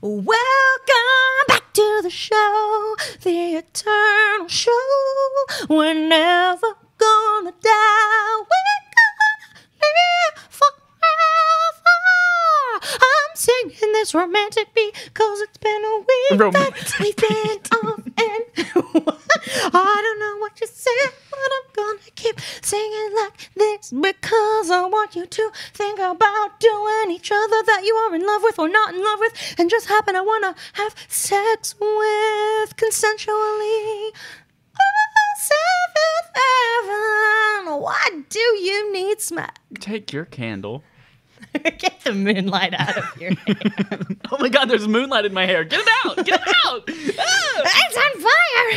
Welcome back to the show, the eternal show. We're never gonna die. We're gonna live forever. I'm singing this romantic beat because it's been a week that we've been off and I don't know what you said, but I'm gonna keep singing like this because I want you to think about doing each other that you are in love with or not in love with and just happen to want to have sex with consensually. Oh, seventh heaven, why do you need smack? Take your candle. Get the moonlight out of your hair. Oh my god, there's moonlight in my hair. Get it out! Get it out! It's on fire!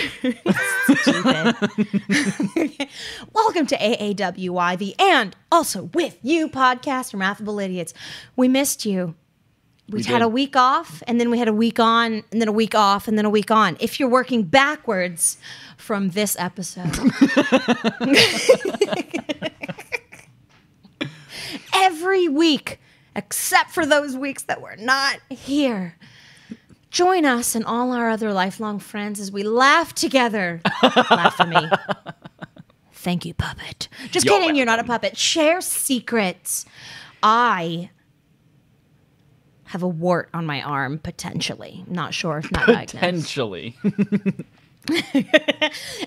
Stupid. Welcome to AAWI, the And Also With You podcast from Affable Idiots. We missed you. We had a week off, and then we had a week on, and then a week off, and then a week on. If you're working backwards from this episode. Every week, except for those weeks that we're not here. Join us and all our other lifelong friends as we laugh together. Laugh for me. Thank you, puppet. Just kidding, welcome. You're not a puppet. Share secrets. I have a wart on my arm, potentially. Not sure if not diagnosed. Potentially.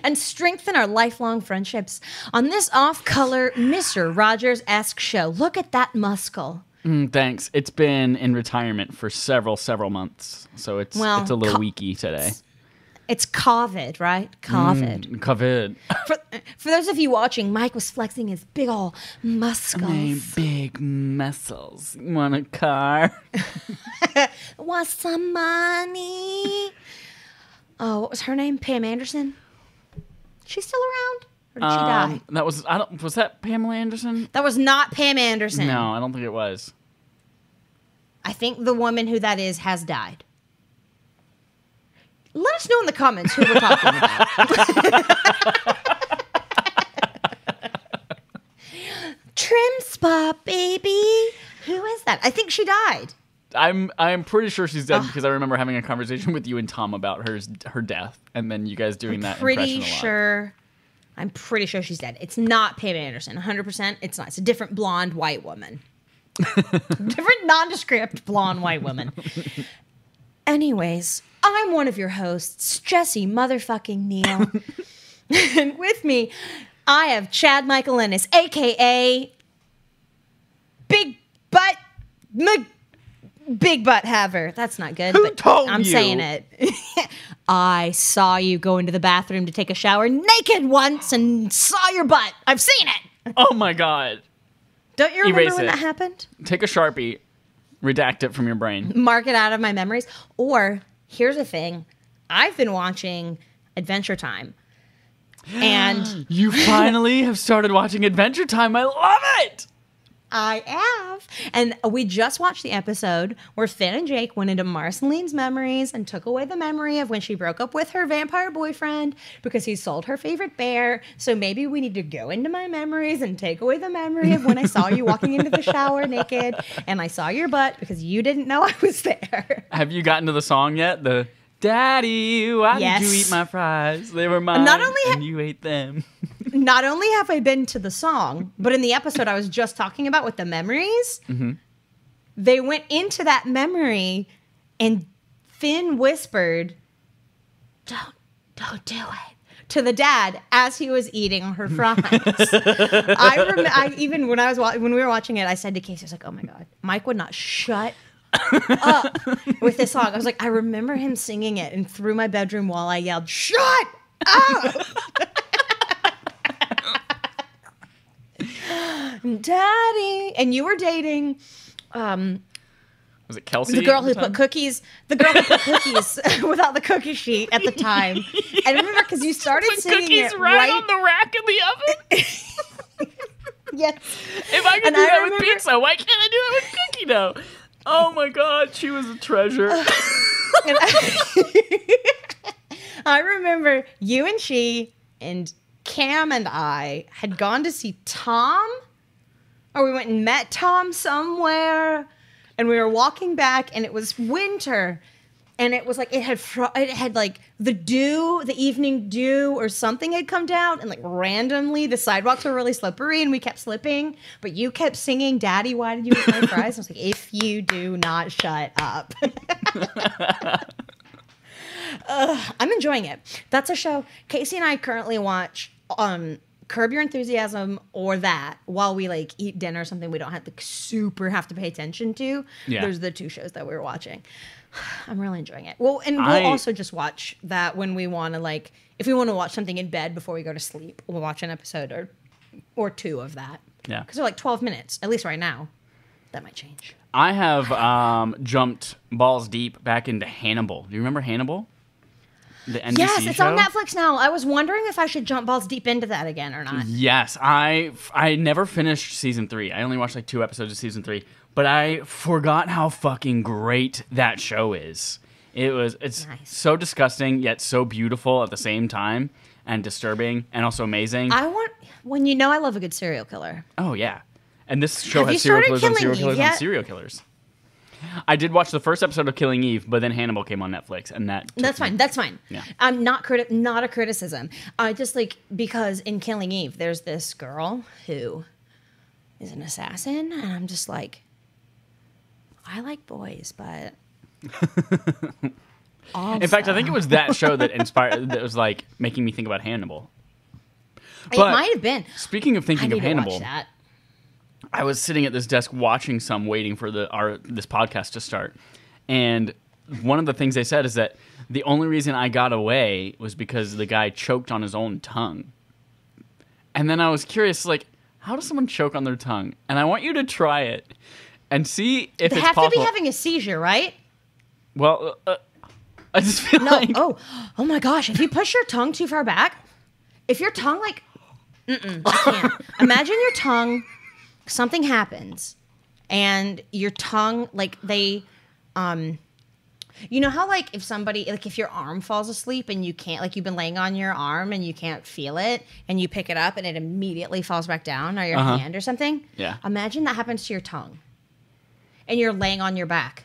And strengthen our lifelong friendships on this off-color Mr. Rogers-esque show. Look at that muscle. Thanks. It's been in retirement for several months, so it's a little weaky today. It's COVID, right? COVID. COVID. For those of you watching, Mike was flexing his big ol' muscles. My big muscles. Want a car? Want some money? Oh, what was her name? Pam Anderson? She's still around? Or did she die? Was that Pamela Anderson? That was not Pam Anderson. No, I don't think it was. I think the woman who that is has died. Let us know in the comments who we're talking about. Trim spot, baby. Who is that? I think she died. I'm pretty sure she's dead because I remember having a conversation with you and Tom about her death, and then you guys doing that impression a lot. I'm pretty sure she's dead. It's not Pam Anderson. 100%. It's not. It's a different blonde white woman. Different nondescript blonde white woman. Anyways, I'm one of your hosts, Jesse motherfucking Neal. And with me, I have Chad Michael Ennis, a.k.a. Big butt haver. That's not good. Who told I'm you? saying it. I saw you go into the bathroom to take a shower naked once and saw your butt. I've seen it. Oh my god. Don't you remember when that happened? Take a Sharpie, redact it from your brain. Mark it out of my memories. Or, here's the thing. I've been watching Adventure Time. And you finally have started watching Adventure Time. I love it. I have. And we just watched the episode where Finn and Jake went into Marceline's memories and took away the memory of when she broke up with her vampire boyfriend because he sold her favorite bear. So maybe we need to go into my memories and take away the memory of when I saw you walking into the shower naked and I saw your butt because you didn't know I was there. Have you gotten to the song yet? The Daddy, why did you eat my fries? They were mine and you ate them. Not only have I been to the song, but in the episode I was just talking about with the memories, they went into that memory and Finn whispered, don't do it, to the dad as he was eating her fries. Even when we were watching it, I said to Casey, I was like, oh my God, Mike would not shut up with this song. I was like, I remember him singing it and through my bedroom while I yelled, shut up! Daddy, and you were dating was it Kelsey? The girl who put cookies without the cookie sheet at the time. I remember because you started singing cookies it right on the rack in the oven. Yes. If I can do that with pizza, why can't I do that with cookie dough? Oh my God, she was a treasure. I remember you and she and Cam and I had gone to see Tom, or we went and met Tom somewhere. and we were walking back, and it was winter, and it was like it had like the evening dew or something had come down, and like randomly the sidewalks were really slippery, and we kept slipping. But you kept singing, "Daddy, why did you eat my fries?" I was like, "If you do not shut up." I'm enjoying it. That's a show. Casey and I currently watch Curb Your Enthusiasm or that while we like eat dinner or something we don't have to pay attention to. Yeah. Those are the two shows that we're watching. I'm really enjoying it. Well, and we'll also just watch that when we want to, like, if we want to watch something in bed before we go to sleep, we'll watch an episode or two of that. Yeah. Because they're like 12 minutes, at least right now. That might change. I have jumped balls deep back into Hannibal. Do you remember Hannibal? The NBC yes, it's show? on Netflix now. I was wondering if I should jump balls deep into that again or not. Yes, I never finished season 3. I only watched like 2 episodes of season 3, but I forgot how fucking great that show is. It's nice. So disgusting yet so beautiful at the same time, and disturbing and also amazing. I love a good serial killer. Oh yeah, and this show has serial killers on serial killers on serial killers. I did watch the first episode of Killing Eve, but then Hannibal came on Netflix, and that's fine. That's fine. Yeah. I'm not a criticism. Just like because in Killing Eve, there's this girl who is an assassin, and I'm just like, I like boys, but also. In fact, I think it was that show that was like making me think about Hannibal. It might have been. Speaking of thinking of Hannibal. Watch that. I was sitting at this desk watching waiting for this podcast to start. And one of the things they said is that the only reason I got away was because the guy choked on his own tongue. And then I was curious, like, how does someone choke on their tongue? And I want you to try it and see if it's possible. They have to be having a seizure, right? Well, I just feel like... Oh my gosh, if you push your tongue too far back, if your tongue, like... I can't. Imagine your tongue... Something happens, and your tongue, like you know how like if somebody, like if your arm falls asleep and you can't, like you've been laying on your arm and you can't feel it, and you pick it up and it immediately falls back down, or your hand or something. Yeah. Imagine that happens to your tongue, and you're laying on your back.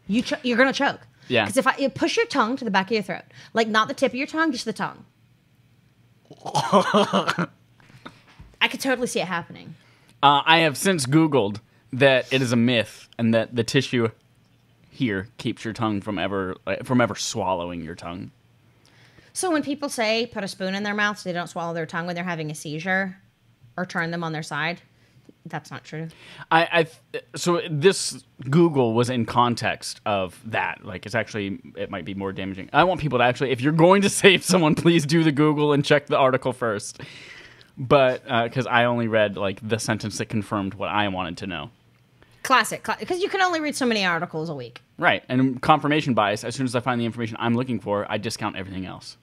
You're gonna choke. Yeah. Because you push your tongue to the back of your throat, like not the tip of your tongue, just the tongue. I could totally see it happening. I have since Googled that it is a myth and that the tissue here keeps your tongue from ever swallowing your tongue. So when people say put a spoon in their mouth so they don't swallow their tongue when they're having a seizure or turn them on their side, that's not true. So this Google was in context of that. Like it might be more damaging. I want people to actually, if you're going to save someone, please do the Google and check the article first. But because I only read like the sentence that confirmed what I wanted to know. Classic, because you can only read so many articles a week. Right, and confirmation bias. As soon as I find the information I'm looking for, I discount everything else.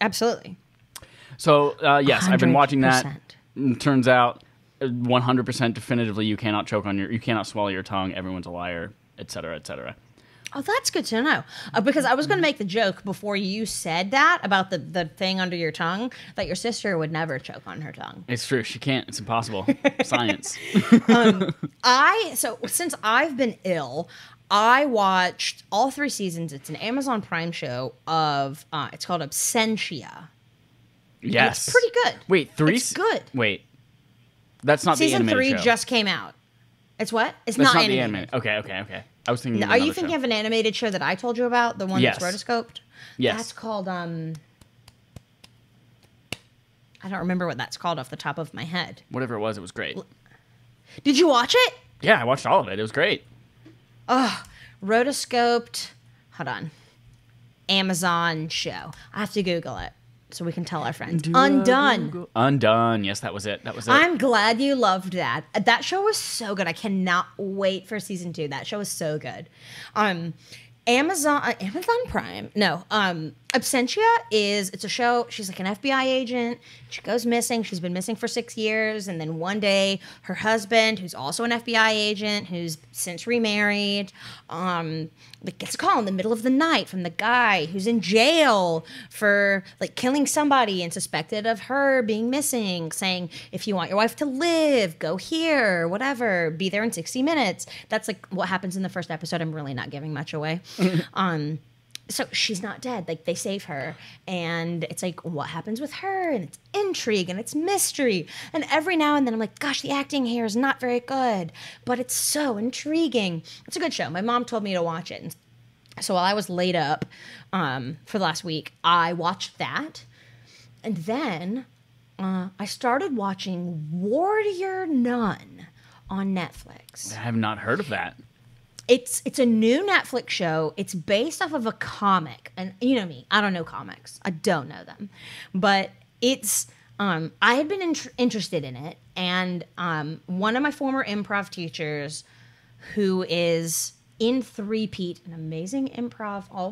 Absolutely. So yes, 100%. I've been watching that. Turns out, 100% definitively, you cannot swallow your tongue. Everyone's a liar, etc., etc. Oh, that's good to know. Because I was going to make the joke before you said that about the thing under your tongue, that your sister would never choke on her tongue. It's true. She can't. It's impossible. Science. So since I've been ill, I watched all 3 seasons. It's an Amazon Prime show of, it's called Absentia. Yes. And it's pretty good. Wait, 3? It's good. Wait. That's not the animated show. Season 3 just came out. It's what? That's not animated. Okay. I was thinking. Are you thinking of an animated show that I told you about? The one that's rotoscoped? Yes. That's called, I don't remember what that's called off the top of my head. Whatever it was great. Did you watch it? Yeah, I watched all of it. It was great. Oh, rotoscoped. Hold on. Amazon show. I have to Google it so we can tell our friends. Undone. Undone. Yes, that was it. I'm glad you loved that. That show was so good. I cannot wait for season 2. That show was so good. Amazon Prime. No. Absentia it's a show. She's like an FBI agent. She goes missing. She's been missing for 6 years. And then one day her husband, who's also an FBI agent, who's since remarried, gets a call in the middle of the night from the guy who's in jail for like killing somebody and suspected of her being missing, saying, if you want your wife to live, go here, whatever, be there in 60 minutes. That's like what happens in the first episode. I'm really not giving much away. So she's not dead. Like, they save her. And it's like, what happens with her? And it's intrigue and it's mystery. And every now and then I'm like, gosh, the acting here is not very good. But it's so intriguing. It's a good show. My mom told me to watch it. And so while I was laid up for the last week, I watched that. And then I started watching Warrior Nun on Netflix. I have not heard of that. It's a new Netflix show. It's based off of a comic. And you know me, I don't know comics. I don't know them. But it's, I had been interested in it. And one of my former improv teachers, who is in Three-Peat, an amazing improv, all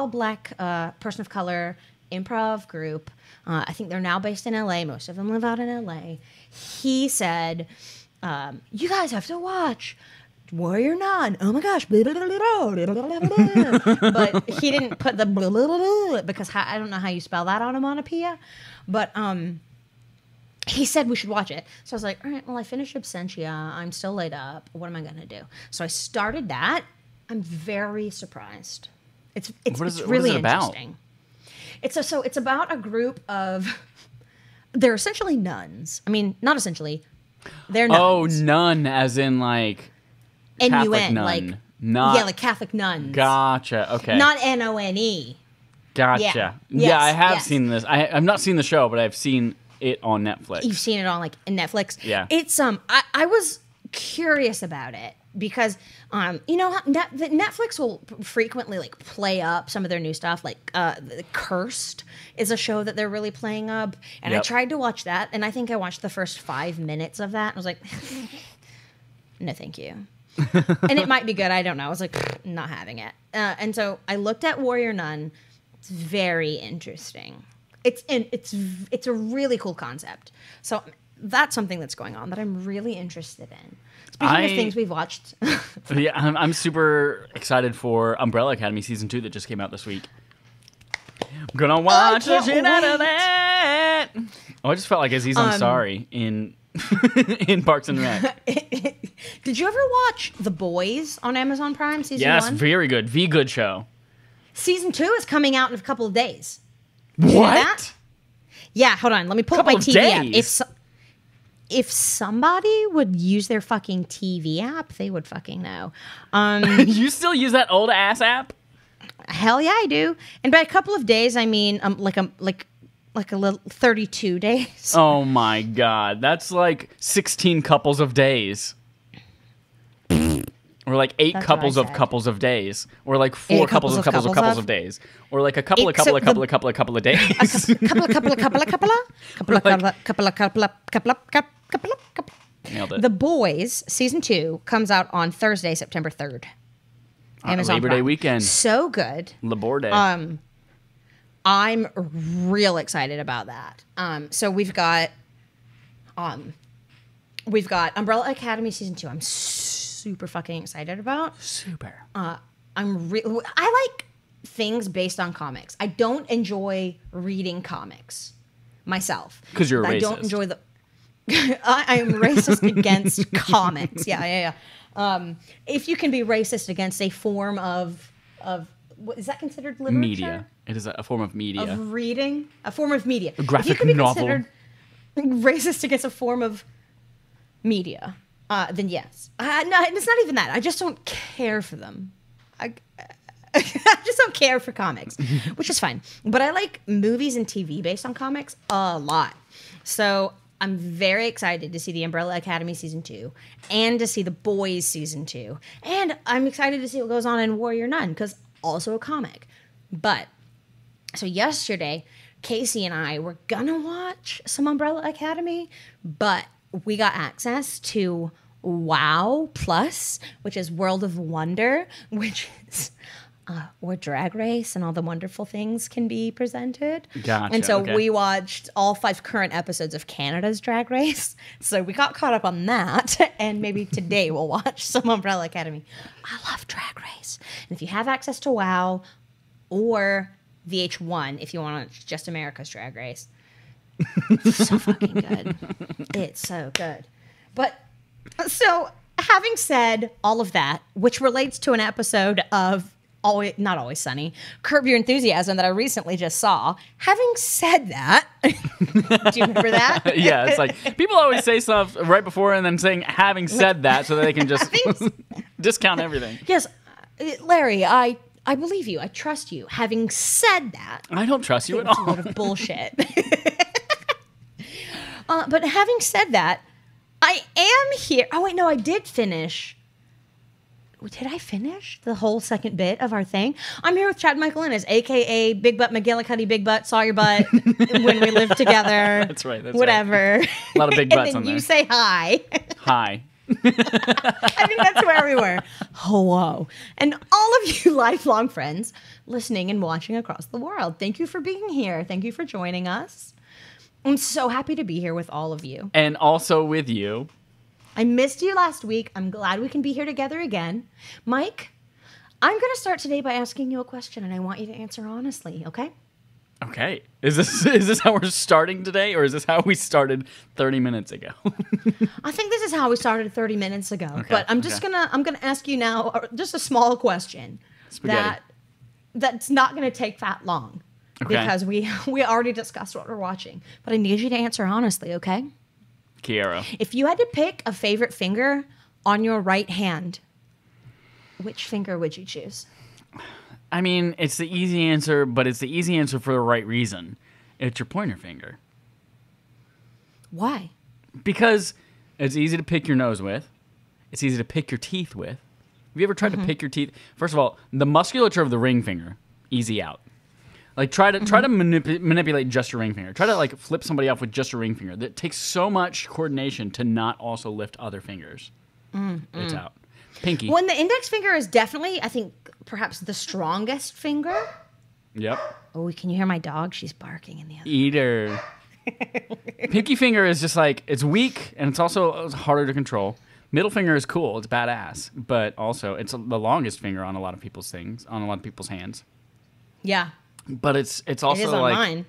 black person of color improv group. I think they're now based in LA. Most of them live out in LA. He said, you guys have to watch Warrior Nun. Oh my gosh. But he didn't put the because I don't know how you spell that onomatopoeia. But he said we should watch it. So I was like, all right, well, I finished Absentia. I'm still laid up. What am I going to do? So I started that. I'm very surprised. It's really interesting. It's about a group of, they're essentially nuns. I mean, not essentially. They're nuns. Oh, nun as in like Catholic N-U-N, nun. like, not, yeah, like Catholic nuns. Gotcha. Okay. Not N-O-N-E. Gotcha. Yeah. Yeah, Yes, I have yes. seen this. I've not seen the show, but I've seen it on Netflix. You've seen it on like Netflix. Yeah. It's I was curious about it because you know how Netflix will frequently like play up some of their new stuff. Like Cursed is a show that they're really playing up, and I Yep. tried to watch that, and I think I watched the first 5 minutes of that. And I was like, no, thank you. And it might be good. I don't know. I was like, not having it. And so I looked at Warrior Nun. It's very interesting. It's a really cool concept. So that's something that's going on that I'm really interested in. Speaking of things we've watched. Yeah, I'm super excited for Umbrella Academy Season 2 that just came out this week. I'm gonna watch the shit out of that. Oh, I just felt like Aziz Ansari in in Parks and Rec. Did you ever watch The Boys on Amazon Prime season 1? Yes, very good. Good show. Season 2 is coming out in a couple of days. Did you know What? that? Yeah, hold on. Let me pull up my Couple of TV days? app. If somebody would use their fucking TV app, they would fucking know. You still use that old ass app? Hell yeah, I do. And by a couple of days, I mean like a little 32 days. Oh my god, that's like 16 couples of days. Or like 8 That's couples what I of said. couples of days. Or like 4 couples of couples of days. Or like a couple of Except couple of days. Nailed it. The Boys season 2 comes out on Thursday, September 3rd. Amazon Labor Day Prime. weekend. So good. Labor Day. I'm real excited about that. So we've got Umbrella Academy season 2. I'm super fucking excited about. Super. I like things based on comics. I don't enjoy reading comics myself. 'Cause you're a I don't racist. enjoy the. I am racist against comics. Yeah. If you can be racist against a form of what is that considered literature? Media. It is a form of media. Of reading, a form of media. A graphic if you can be novel. considered racist against a form of media, then yes. No, it's not even that. I just don't care for them. I just don't care for comics, which is fine. But I like movies and TV based on comics a lot. So I'm very excited to see the Umbrella Academy season 2 and to see the Boys season 2. And I'm excited to see what goes on in Warrior Nun because also a comic. But so yesterday, Casey and I were gonna watch some Umbrella Academy, but we got access to WoW Plus, which is World of Wonder, which is where Drag Race and all the wonderful things can be presented. Gotcha, And so okay. we watched all 5 current episodes of Canada's Drag Race. So we got caught up on that. And maybe today we'll watch some Umbrella Academy. I love Drag Race. And if you have access to WoW or VH1, if you want to watch just America's Drag Race, it's so fucking good. It's so good. But so having said all of that, which relates to an episode of Not Always Sunny, Curb Your Enthusiasm that I recently just saw. Having said that, do you remember that? Yeah, it's like people always say stuff right before and then saying having said that so that they can just discount everything. Yes, Larry, I believe you. I trust you. Having said that, I don't trust you at it's a all. load of bullshit. But having said that, I am here. Oh, wait, no, I did finish. Did I finish the whole second bit of our thing? I'm here with Chad Michael Innes, a.k.a. Big Butt McGillicuddy, Big Butt, saw your butt when we lived together. That's right. That's whatever. Right. A lot of big butts and then on there. You say hi. Hi. I think that's where we were. Hello. And all of you lifelong friends listening and watching across the world, thank you for being here. Thank you for joining us. I'm so happy to be here with all of you. And also with you. I missed you last week. I'm glad we can be here together again. Mike, I'm going to start today by asking you a question, and I want you to answer honestly, okay? Okay. Is this how we're starting today, or is this how we started 30 minutes ago? I think this is how we started 30 minutes ago. Okay, But I'm just I'm gonna ask you now just a small question Spaghetti. that's not going to take that long. Okay. Because we already discussed what we're watching. But I need you to answer honestly, okay? Kiero. If you had to pick a favorite finger on your right hand, which finger would you choose? I mean, it's the easy answer, but it's the easy answer for the right reason. It's your pointer finger. Why? Because it's easy to pick your nose with. It's easy to pick your teeth with. Have you ever tried to pick your teeth? First of all, the musculature of the ring finger, easy out. Like try to manipulate just your ring finger. Try to like flip somebody off with just your ring finger. That takes so much coordination to not also lift other fingers. It's out. Pinky. When the index finger is definitely, I think, perhaps the strongest finger. Yep. Oh, can you hear my dog? She's barking in the other. Eater. Pinky finger is just like, it's weak and it's also harder to control. Middle finger is cool. It's badass. But also, it's the longest finger on a lot of people's things, on a lot of people's hands. Yeah. But it's also It is on like mine.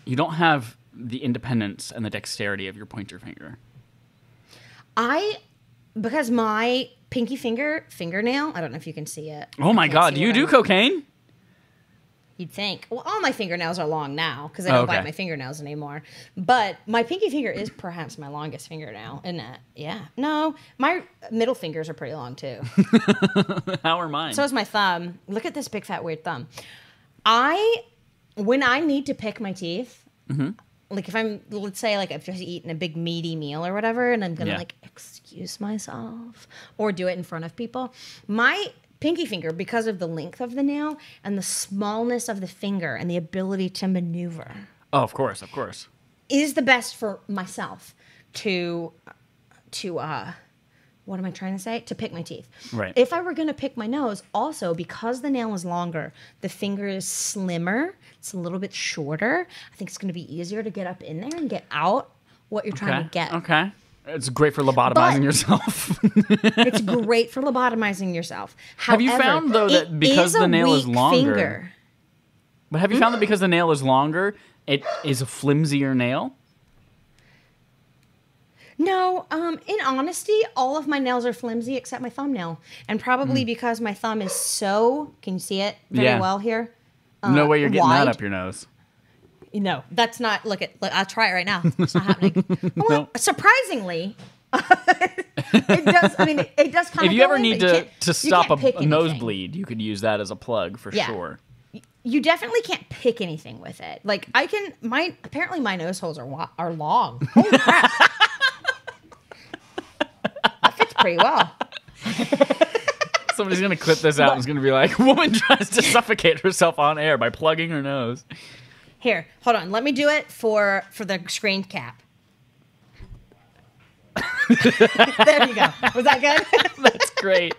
you don't have the independence and the dexterity of your pointer finger. Because my pinky fingernail, I don't know if you can see it. Oh my God, do you do cocaine? You'd think. Well, all my fingernails are long now because I don't bite my fingernails anymore. But my pinky finger is perhaps my longest fingernail, isn't it? Yeah. No, my middle fingers are pretty long too. How are mine? So is my thumb. Look at this big fat weird thumb. When I need to pick my teeth, like if let's say like I've just eaten a big meaty meal or whatever, and I'm gonna like excuse myself or do it in front of people, my pinky finger, because of the length of the nail and the smallness of the finger and the ability to maneuver, oh, of course, is the best for myself to what am I trying to say? To pick my teeth. Right. If I were going to pick my nose, also, because the nail is longer, the finger is slimmer, it's a little bit shorter, I think it's going to be easier to get up in there and get out what you're trying to get. Okay. It's great for lobotomizing yourself. It's great for lobotomizing yourself. Have you found, though, that because the nail is longer... Finger. But have you found that because the nail is longer, it is a flimsier nail? No, in honesty, all of my nails are flimsy except my thumbnail. And probably because my thumb is so, can you see it very well here? No way you're getting wide. that up your nose. No, that's not, look, I'll try it right now. It's not happening. Well, No. Surprisingly, it does kind of If you ever need to you stop can't pick a anything. nosebleed, you could use that as a plug for sure. You definitely can't pick anything with it. Like apparently my nose holes are long. Holy crap. That fits pretty well. Somebody's going to clip this out and is going to be like, woman tries to suffocate herself on air by plugging her nose. Here, hold on. Let me do it for the screen cap. There you go. Was that good? That's great.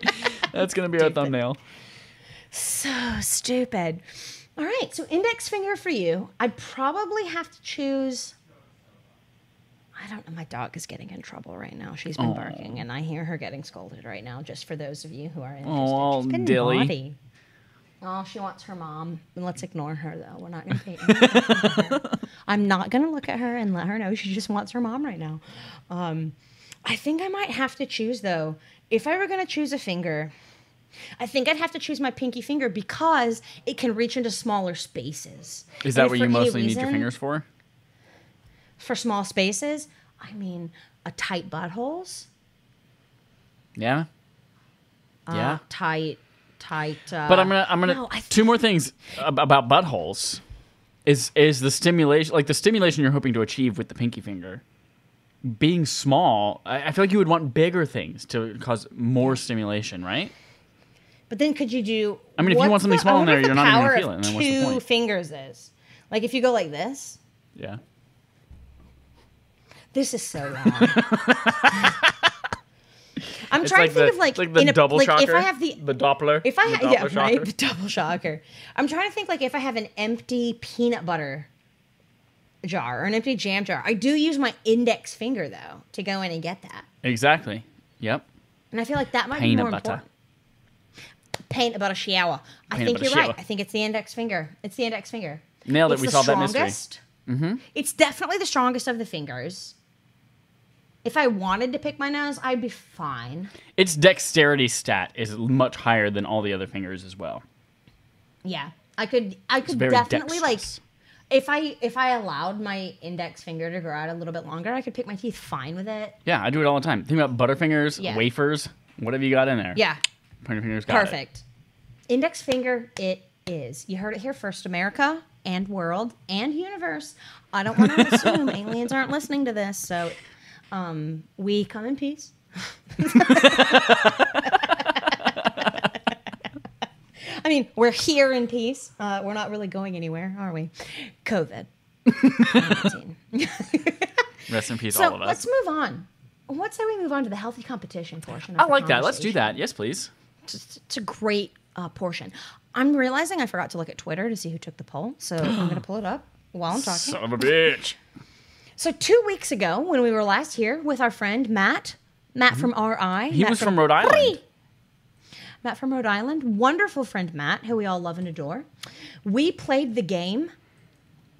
That's going to be our thumbnail. So stupid. All right, so index finger for you. I'd probably have to choose. I don't know. My dog is getting in trouble right now. She's been barking, and I hear her getting scolded right now. Just for those of you who are interested, Oh, she's been Dilly. naughty. Oh, she wants her mom. Let's ignore her, though. We're not going to pay attention to her. I'm not going to look at her and let her know she just wants her mom right now. I think I might have to choose, though. If I were going to choose a finger, I think I'd have to choose my pinky finger because it can reach into smaller spaces. Is that what you mostly need your fingers for? For small spaces? I mean, a tight buttholes. Yeah. Yeah. Tight. But I'm gonna. no, two more things about buttholes. Is the stimulation, like the stimulation you're hoping to achieve with the pinky finger, being small? I feel like you would want bigger things to cause more stimulation, right? But then could you do... I mean, if you want something small in there, you're not even going to feel it. And then then what's the two point? fingers is. Like if you go like this. Yeah. This is so wrong. I'm It's trying like to think the, of like like the in a, double like shocker, if I have the Doppler. if I the yeah Doppler right shocker. the double shocker. I'm trying to think like if I have an empty peanut butter jar or an empty jam jar. I do use my index finger though to go in and get that. Exactly. Yep. And I feel like that might be Peanut more butter. important. Paint about a shower. I Peanut think butter you're right. shower. I think it's the index finger. It's the index finger. Nailed it. It's We the solved that mystery. strongest. It's definitely the strongest of the fingers. If I wanted to pick my nose, I'd be fine. Its dexterity stat is much higher than all the other fingers as well. Yeah, I could very definitely dexterous. if I allowed my index finger to grow out a little bit longer, I could pick my teeth fine with it. Yeah, I do it all the time. Think about Butterfingers, Yeah. wafers, whatever you got in there. Yeah, Pointer fingers got it. perfect. Index finger, it is. You heard it here first, America and world and universe. I don't want to assume aliens aren't listening to this, so we come in peace. I mean, we're here in peace. We're not really going anywhere, are we? COVID-19. Rest in peace, So all of us. let's move on. What say we move on to the healthy competition portion of I the like that. Let's do conversation? that. Yes, please. It's a great portion. I'm realizing I forgot to look at Twitter to see who took the poll, so I'm going to pull it up while I'm talking. Son of a bitch. So 2 weeks ago, when we were last here with our friend Matt from RI. He was from Rhode Island. Matt from Rhode Island. Wonderful friend Matt, who we all love and adore. We played the game,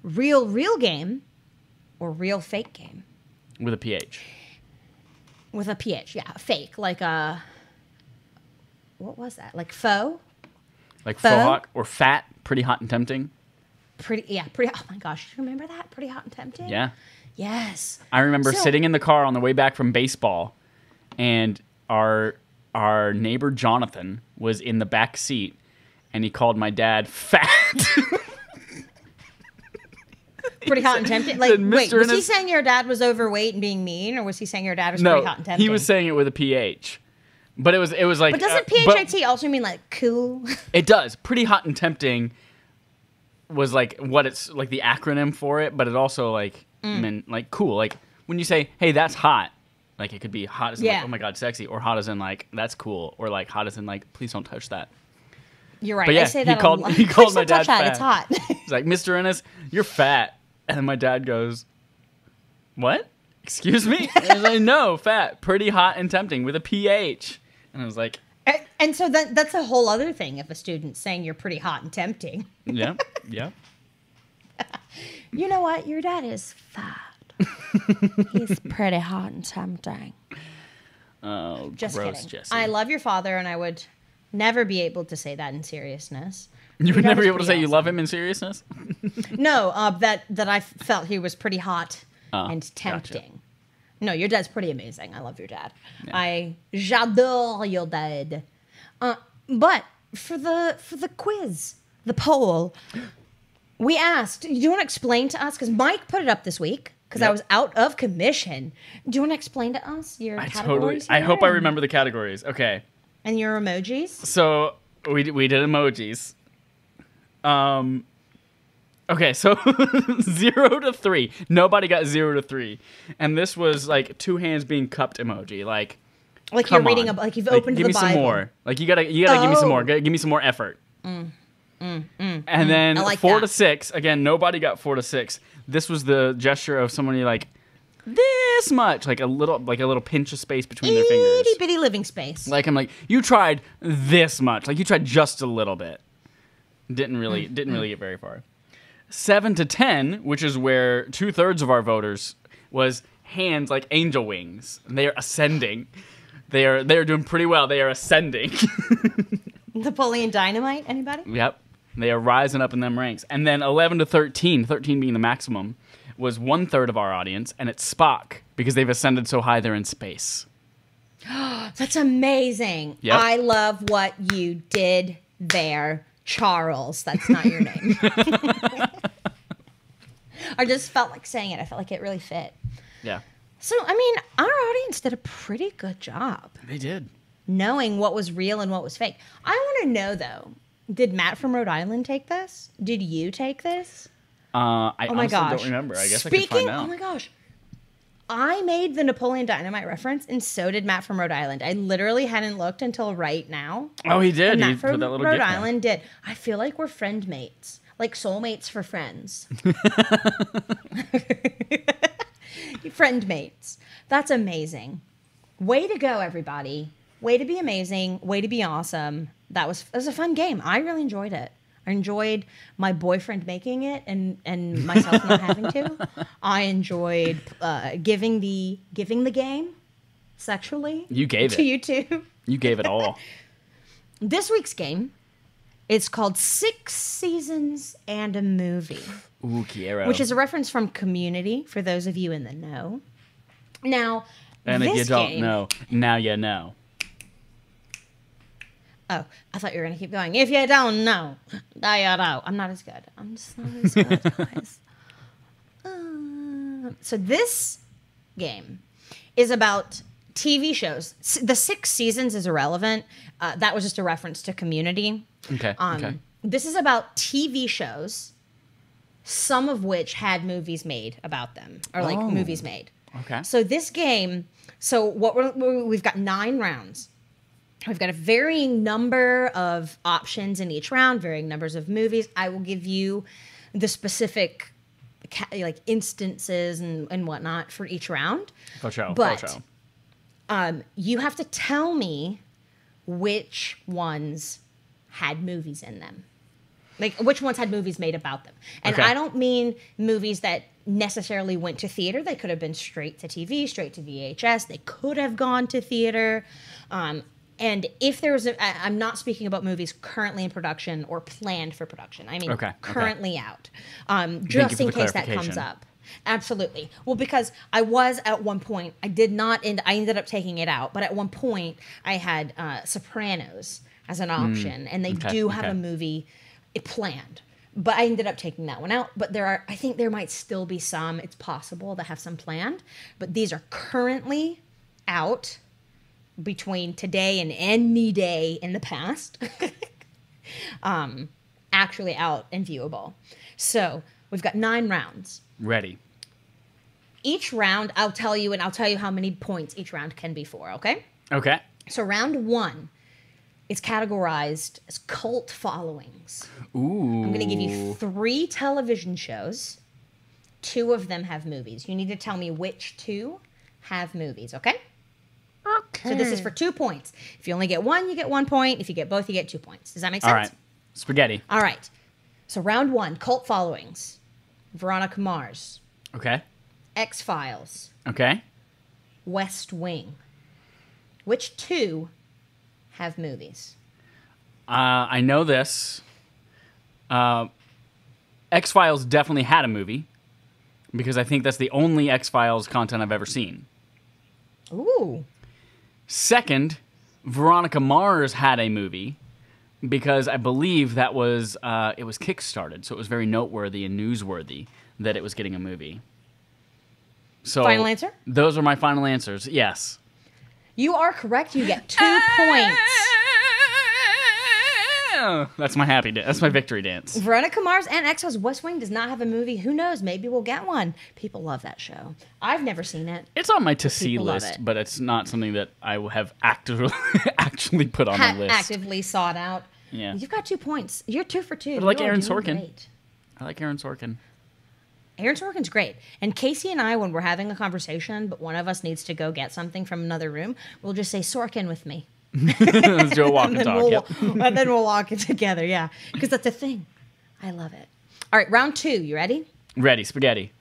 real game, or real fake game. With a PH. With a PH, yeah. Fake, like a... What was that? Like faux? Like Faux? faux hawk or fat, pretty hot and tempting. Pretty, oh my gosh. You remember that? Pretty hot and tempting? Yeah. Yes. I remember So- sitting in the car on the way back from baseball, and our neighbor Jonathan was in the back seat, and he called my dad fat. Pretty hot and tempting? Like, said, wait, "Mr. was he Ennis-" saying your dad was overweight and being mean, or was he saying your dad was pretty hot and tempting? he was saying it with a PH. But it was like. But doesn't but PHIT also mean like cool? it does. Pretty hot and tempting was like what it's like the acronym for it, but it also like meant like cool. Like when you say, "Hey, that's hot," like it could be hot as in Yeah. like, "Oh my god, sexy," or hot as in like that's cool, or like hot as in like please don't touch that. You're right. But yeah, I say he that a called- lot. he called Please my don't touch dad that. It's fat. hot. He's like, "Mr. Ennis, you're fat," and then my dad goes, "What? Excuse me?" And I was like, "No, fat, pretty hot and tempting with a PH," and I was like, And so that's a whole other thing if a student's saying you're pretty hot and tempting. "Yeah, yeah." You know what? Your dad is fat. He's pretty hot and tempting. Oh, Just gross, kidding. Jesse. I love your father, and I would never be able to say that in seriousness. You would dad never is be able to say pretty you love him in seriousness? No, that I felt he was pretty hot Oh, and gotcha. tempting. No, your dad's pretty amazing. I love your dad. J'adore your dad. But for the quiz, the poll, we asked, do you want to explain to us? Because Mike put it up this week because I Yep. was out of commission. Do you want to explain to us your categories? I here hope I and- remember the categories. Okay. And your emojis? So we did emojis. Okay, so 0 to 3. Nobody got 0 to 3. And this was like two hands being cupped emoji. Like Like come you're reading, on. like you've Like, opened give the me Bible. some more. Like you gotta give me some more. Oh. Give me some more effort. And then I like 4 that. to 6. Again, nobody got 4 to 6. This was the gesture of somebody like this much, like a little pinch of space between their fingers. Itty bitty living space. Like I'm like, you tried this much. Like you tried just a little bit. Didn't really get very far. 7 to 10, which is where 2/3 of our voters was hands like angel wings. They are ascending. They are doing pretty well. They are ascending. Napoleon Dynamite, anybody? Yep. They are rising up in them ranks. And then 11 to 13, 13 being the maximum, was 1/3 of our audience, and it's Spock, because they've ascended so high they're in space. That's amazing. Yep. I love what you did there, Charles. That's not your name. I just felt like saying it. I felt like it really fit. Yeah. So, I mean, our audience did a pretty good job They did. knowing what was real and what was fake. I want to know, though, did Matt from Rhode Island take this? Did you take this? I Oh my honestly gosh. don't remember. I guess I could find out. Oh my gosh. I made the Napoleon Dynamite reference, and so did Matt from Rhode Island. I literally hadn't looked until right now. Oh, he did. And He Matt put from that little Rhode gif there. Island did. I feel like we're friend mates, like soulmates for friends. Friend mates. That's amazing. Way to go, everybody. Way to be amazing. Way to be awesome. It was a fun game. I really enjoyed it. I enjoyed my boyfriend making it and myself not having to. I enjoyed giving the game sexually. You gave to it. you too. You gave it all. This week's game is called 6 Seasons and a Movie, Ooh, Kiero. which is a reference from Community for those of you in the know. Now, And if this you don't game, know, now you know. Oh, I thought you were going to keep going. If you don't know, now you know. I'm not as good. I'm just not as good, guys. So this game is about TV shows. The 6 seasons is irrelevant. That was just a reference to Community. Okay. Okay. This is about TV shows, some of which had movies made about them, or like movies made. Okay. So this game, we've got 9 rounds. We've got a varying number of options in each round, varying numbers of movies. I will give you the specific instances and whatnot for each round. For sure. But for sure. You have to tell me which ones had movies in them. Like, which ones had movies made about them. And Okay. I don't mean movies that necessarily went to theater. They could have been straight to TV, straight to VHS. They could have gone to theater. And if there's I'm not speaking about movies currently in production or planned for production. I mean, currently out. Just in case that comes up. Absolutely. Well, because I was at one point, I ended up taking it out, but at one point I had Sopranos as an option, and they do have a movie planned. But I ended up taking that one out. But I think there might still be some, it's possible, that have some planned. But these are currently out between today and any day in the past. Actually out and viewable. So we've got 9 rounds. Ready. Each round, I'll tell you how many points each round can be for, okay? Okay. So round 1 is categorized as cult followings. Ooh. I'm going to give you 3 television shows. 2 of them have movies. You need to tell me which 2 have movies, okay? Okay. So this is for 2 points. If you only get 1, you get 1 point. If you get both, you get 2 points. Does that make sense? All right. Spaghetti. All right. So round 1, cult followings. Veronica Mars, Okay. X-Files, Okay. West Wing. Which 2 have movies? I know this. X-Files definitely had a movie because I think that's the only X-Files content I've ever seen. Ooh. Second, Veronica Mars had a movie because I believe that was it was kickstarted, so it was very noteworthy and newsworthy that it was getting a movie. So Final answer? Those are my final answers. Yes. You are correct. You get 2 points. That's my happy dance. That's my victory dance. Veronica Mars and X-Files. West Wing does not have a movie. Who knows? Maybe we'll get one. People love that show. I've never seen it. It's on my to-see People love list, it. but it's not something that I have actually put on the list. Actively sought out. Yeah. You've got 2 points. You're 2 for 2. But I like You are Aaron doing Sorkin. great. I like Aaron Sorkin. Aaron Sorkin's great. And Casey and I, when we're having a conversation, but one of us needs to go get something from another room, we'll just say, Sorkin with me. Let's do a walk and talk. Yep. And then we'll walk it together, yeah. Because that's a thing. I love it. All right, round 2. You ready? Ready. Spaghetti.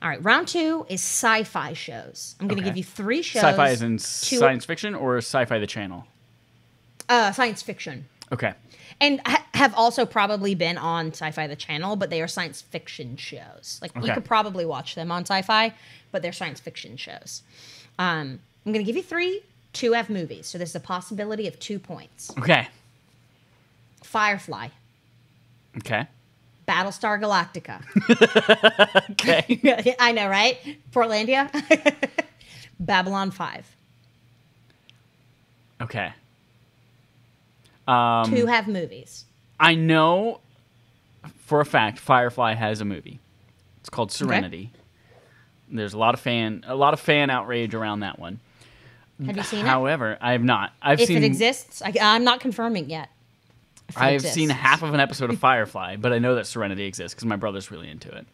All right, round 2 is sci-fi shows. I'm going to give you 3 shows. Sci-fi is in science fiction or Sci-Fi the channel? Science fiction. Okay. And have also probably been on Sci-Fi the channel, but they are science fiction shows. Like, you could probably watch them on Sci-Fi, but they're science fiction shows. I'm going to give you 3. 2 have movies, so there's a possibility of 2 points. Okay. Firefly. Okay. Battlestar Galactica. Okay. I know, right? Portlandia. Babylon 5. Okay. 2 have movies. I know for a fact Firefly has a movie. It's called Serenity. Okay. There's a lot of fan outrage around that one. Have you seen it? However, I have not. If it exists, I'm not confirming yet. I've seen half of an episode of Firefly, but I know that Serenity exists because my brother's really into it.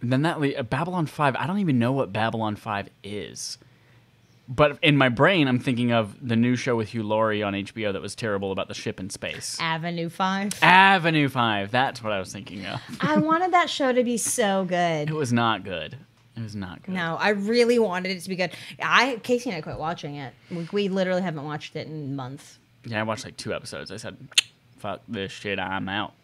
Then Babylon 5, I don't even know what Babylon 5 is. But in my brain, I'm thinking of the new show with Hugh Laurie on HBO that was terrible about the ship in space. Avenue 5. Avenue 5, that's what I was thinking of. I wanted that show to be so good. It was not good. It was not good. No, I really wanted it to be good. Casey and I quit watching it. We literally haven't watched it in months. Yeah, I watched like 2 episodes. I said, fuck this shit, I'm out.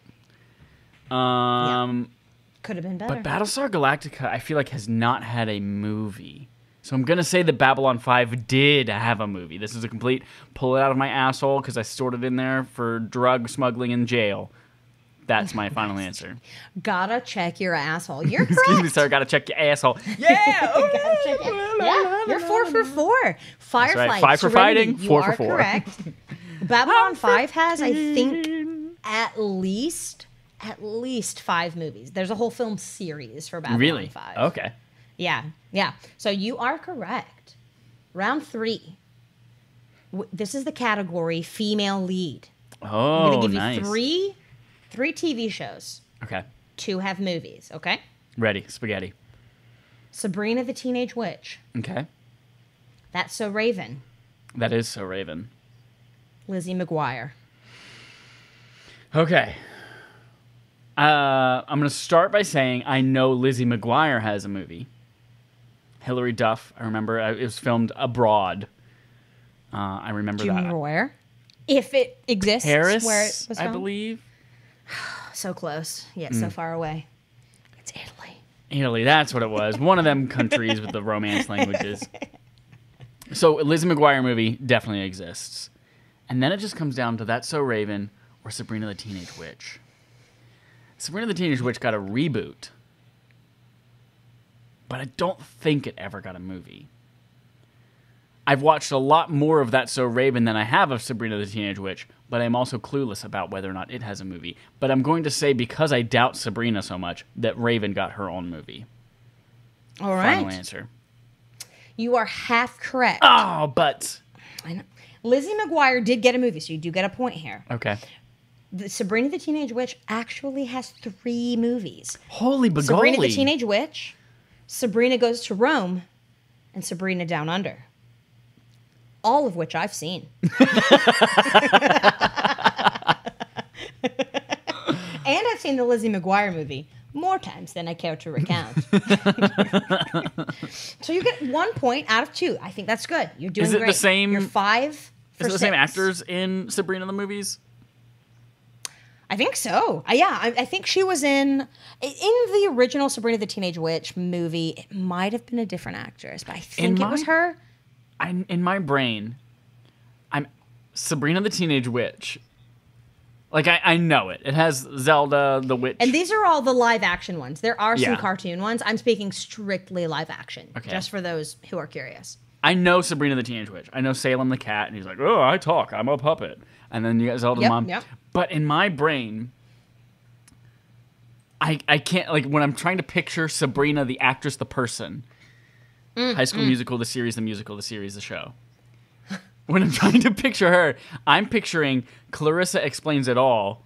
Could have been better. But Battlestar Galactica, I feel like, has not had a movie. So I'm going to say that Babylon 5 did have a movie. This is a complete pull it out of my asshole because I stored it in there for drug smuggling in jail. That's my final answer. Gotta check your asshole. You're correct. Excuse me, sir. Gotta check your asshole. Yeah! Gotta check it. Yeah, you're 4 for 4. Firefly. Right. 5 for Serenity, fighting, 4 for 4. You are correct. Babylon 5 has, I think, at least 5 movies. There's a whole film series for Babylon 5. Okay. Yeah. So you are correct. Round 3. This is the category female lead. Oh, I'm going to give nice. you 3 TV shows. Okay. 2 have movies, okay? Ready. Spaghetti. Sabrina the Teenage Witch. Okay. That's So Raven. That is So Raven. Lizzie McGuire. Okay. I'm going to start by saying I know Lizzie McGuire has a movie. Hilary Duff, I remember. It was filmed abroad. I remember Do you that. remember where? If it exists. Paris, where it was I filmed? believe. So close, yet so far away. It's Italy. Italy, that's what it was. One of them countries with the Romance languages. So Lizzie McGuire movie definitely exists. And then it just comes down to That's So Raven or Sabrina the Teenage Witch. Sabrina the Teenage Witch got a reboot. But I don't think it ever got a movie. I've watched a lot more of That's So Raven than I have of Sabrina the Teenage Witch, but I'm also clueless about whether or not it has a movie. But I'm going to say, because I doubt Sabrina so much, that Raven got her own movie. All right. Final answer. You are half correct. Oh, but... I know. Lizzie McGuire did get a movie, so you do get a point here. Okay. Sabrina the Teenage Witch actually has 3 movies. Holy bagoli. Sabrina the Teenage Witch, Sabrina Goes to Rome, and Sabrina Down Under. All of which I've seen. And I've seen the Lizzie McGuire movie more times than I care to recount. So you get 1 point out of 2. I think that's good. You're doing Is it great. the same? You're 5 for 6. Is it the same actors in Sabrina the movies? I think so. Yeah, I think she was in the original Sabrina the Teenage Witch movie. It might have been a different actress, but I think it was her. In my brain, I'm Sabrina the Teenage Witch. Like, I know it. It has Zelda the Witch. And these are all the live action ones. There are some Yeah. cartoon ones. I'm speaking strictly live action, Okay. just for those who are curious. I know Sabrina the Teenage Witch. I know Salem the cat, and he's like, oh, I talk. I'm a puppet. And then you got Zelda's mom. Yep. But in my brain, I can't, like, when I'm trying to picture Sabrina, the actress, the person, High School Musical, the series, the musical, the series, the show. when I'm trying to picture her, I'm picturing Clarissa Explains It All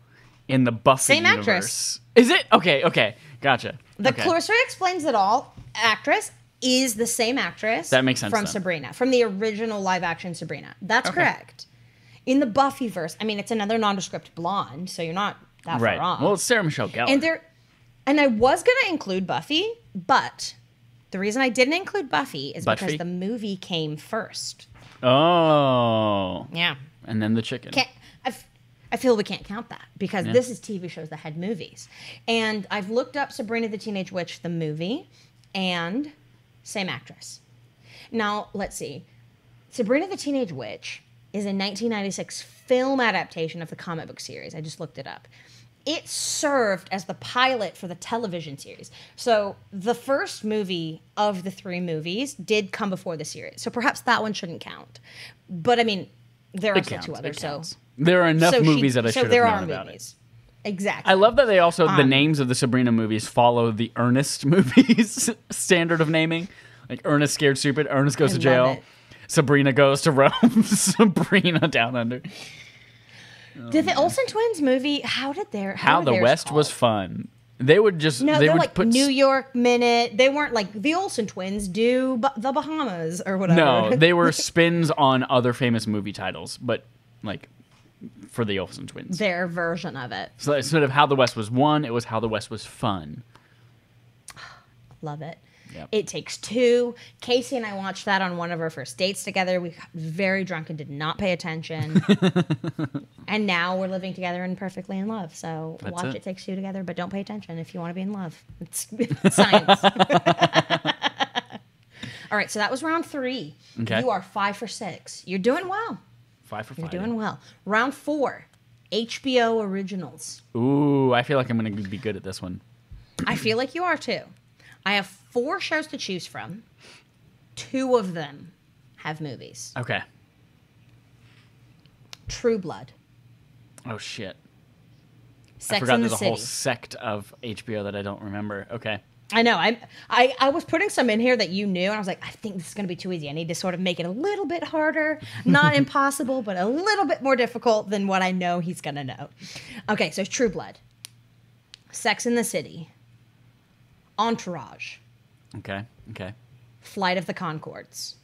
in the Buffy Same universe. actress. Is it? Okay. Gotcha. The okay. Clarissa Explains It All actress is the same actress That makes sense from then. Sabrina, from the original live-action Sabrina. That's Okay. correct. In the Buffyverse, I mean, it's another nondescript blonde, so you're not that Right. far off. Well, it's Sarah Michelle Gellar. And I was going to include Buffy, but the reason I didn't include Buffy is because the movie came first. Oh. Yeah. And then the chicken. I feel we can't count that because this is TV shows that had movies. And I've looked up Sabrina the Teenage Witch, the movie, and same actress. Now, let's see. Sabrina the Teenage Witch is a 1996 film adaptation of the comic book series. I just looked it up. It served as the pilot for the television series. So the first movie of the 3 movies did come before the series. So perhaps that one shouldn't count. But I mean, there are still 2 others. So there are enough movies that I should have known about it. Exactly. I love that they also, the names of the Sabrina movies follow the Ernest movies standard of naming. Like Ernest Scared Stupid, Ernest Goes to Jail, Sabrina Goes to Rome, Sabrina Down Under. Did the Olsen twins movie? How the West called? Was fun. They would just they would like put New York Minute. They weren't like the Olsen twins do the Bahamas or whatever. No, they were spins on other famous movie titles, but like for the Olsen twins. Their version of it. So instead of How the West Was Won, it was How the West Was Fun. Love it. Yep. It Takes Two. Casey and I watched that on one of our first dates together. We got very drunk and did not pay attention. And now we're living together and perfectly in love. So watch It Takes Two together, but don't pay attention if you want to be in love. It's science. All right, so that was round 3. Okay. You are 5 for 6. You're doing well. 5 for 5. You're doing well. Round 4, HBO originals. Ooh, I feel like I'm going to be good at this one. I feel like you are too. I have 4 shows to choose from. 2 of them have movies. Okay. True Blood. Oh, shit. Sex I forgot and the there's City. a whole sect of HBO that I don't remember. Okay. I know. I was putting some in here that you knew, and I was like, I think this is going to be too easy. I need to sort of make it a little bit harder. Not impossible, but a little bit more difficult than what I know he's going to know. Okay, so True Blood. Sex and the City. Entourage. Okay. Flight of the Conchords.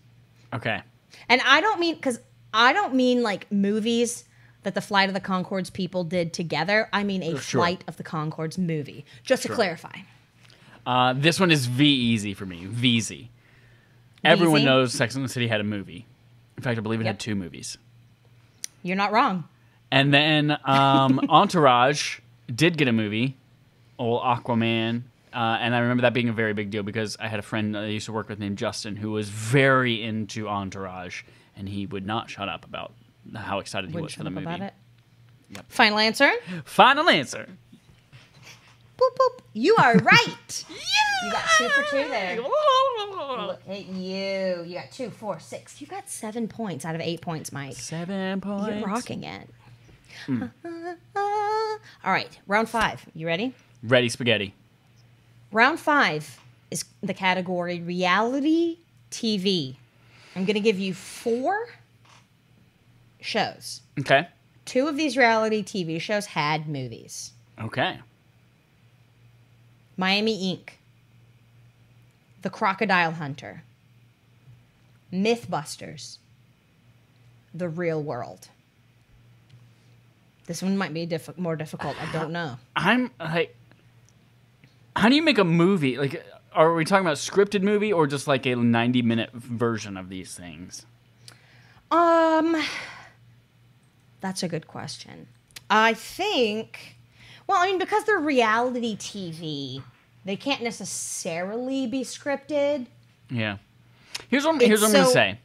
Okay. And I don't mean like movies that the Flight of the Conchords people did together. I mean a Flight of the Conchords movie. Just to clarify. This one is V-easy for me. VZ. Everyone knows Sex and the City had a movie. In fact, I believe it had 2 movies. You're not wrong. And then Entourage did get a movie. Old Aquaman. And I remember that being a very big deal because I had a friend that I used to work with named Justin who was very into Entourage, and he would not shut up about how excited he was for the movie. About it. Yep. Final answer? Final answer. Boop, boop. You are right. You got 2 for 2 there. Look at you. You got 2, 4, 6. You got 7 points out of 8 points, Mike. 7 points. You're rocking it. All right. Round 5. You ready? Ready, spaghetti. Round 5 is the category reality TV. I'm going to give you 4 shows. Okay. 2 of these reality TV shows had movies. Okay. Miami Inc., The Crocodile Hunter, Mythbusters, The Real World. This one might be more difficult. I don't know. I'm like, how do you make a movie? Like, are we talking about scripted movie or just like a 90-minute version of these things? That's a good question. I think, well, I mean, because they're reality TV, they can't necessarily be scripted. Yeah. Here's what I'm going to say.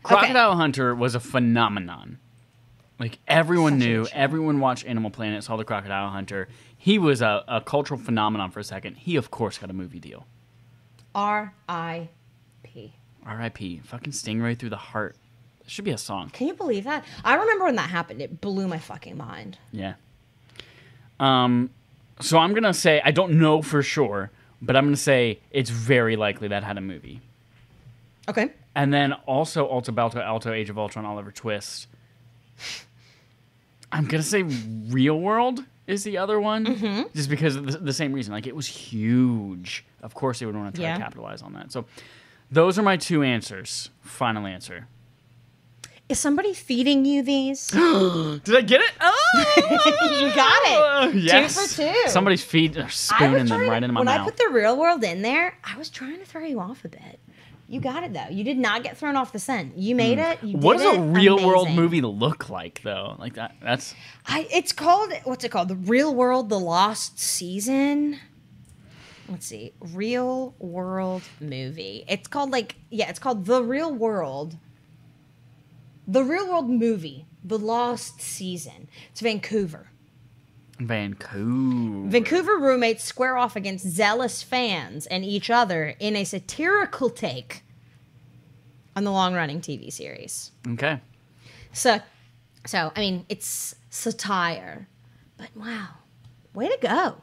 Crocodile Hunter was a phenomenon. Like, everyone knew, everyone watched Animal Planet, saw the Crocodile Hunter. He was a cultural phenomenon for a second. He, of course, got a movie deal. R.I.P. R.I.P. Fucking Stingray through the heart. That should be a song. Can you believe that? I remember when that happened. It blew my fucking mind. Yeah. So I'm going to say, I don't know for sure, but I'm going to say it's very likely that had a movie. Okay. And then also Alta Balto Alto Age of Ultron Oliver Twist. I'm going to say Real World is the other one. Just because of the same reason. Like, it was huge. Of course they would want to try to capitalize on that. So those are my 2 answers. Final answer. Is somebody feeding you these? Did I get it? Oh! You got it. Yes. 2 for 2. Somebody's spooning them right into my mouth. When I put the Real World in there, I was trying to throw you off a bit. You got it, though. You did not get thrown off the scent. You made it. You what did does it. a Real World Amazing. movie look like, though? Like that's... It's called, what's it called? The Real World, The Lost Season. Let's see. Real World movie. It's called it's called The Real World. The Real World movie. The Lost Season. It's Vancouver. Vancouver roommates square off against zealous fans and each other in a satirical take on the long-running TV series. Okay. So I mean, it's satire, but wow, way to go!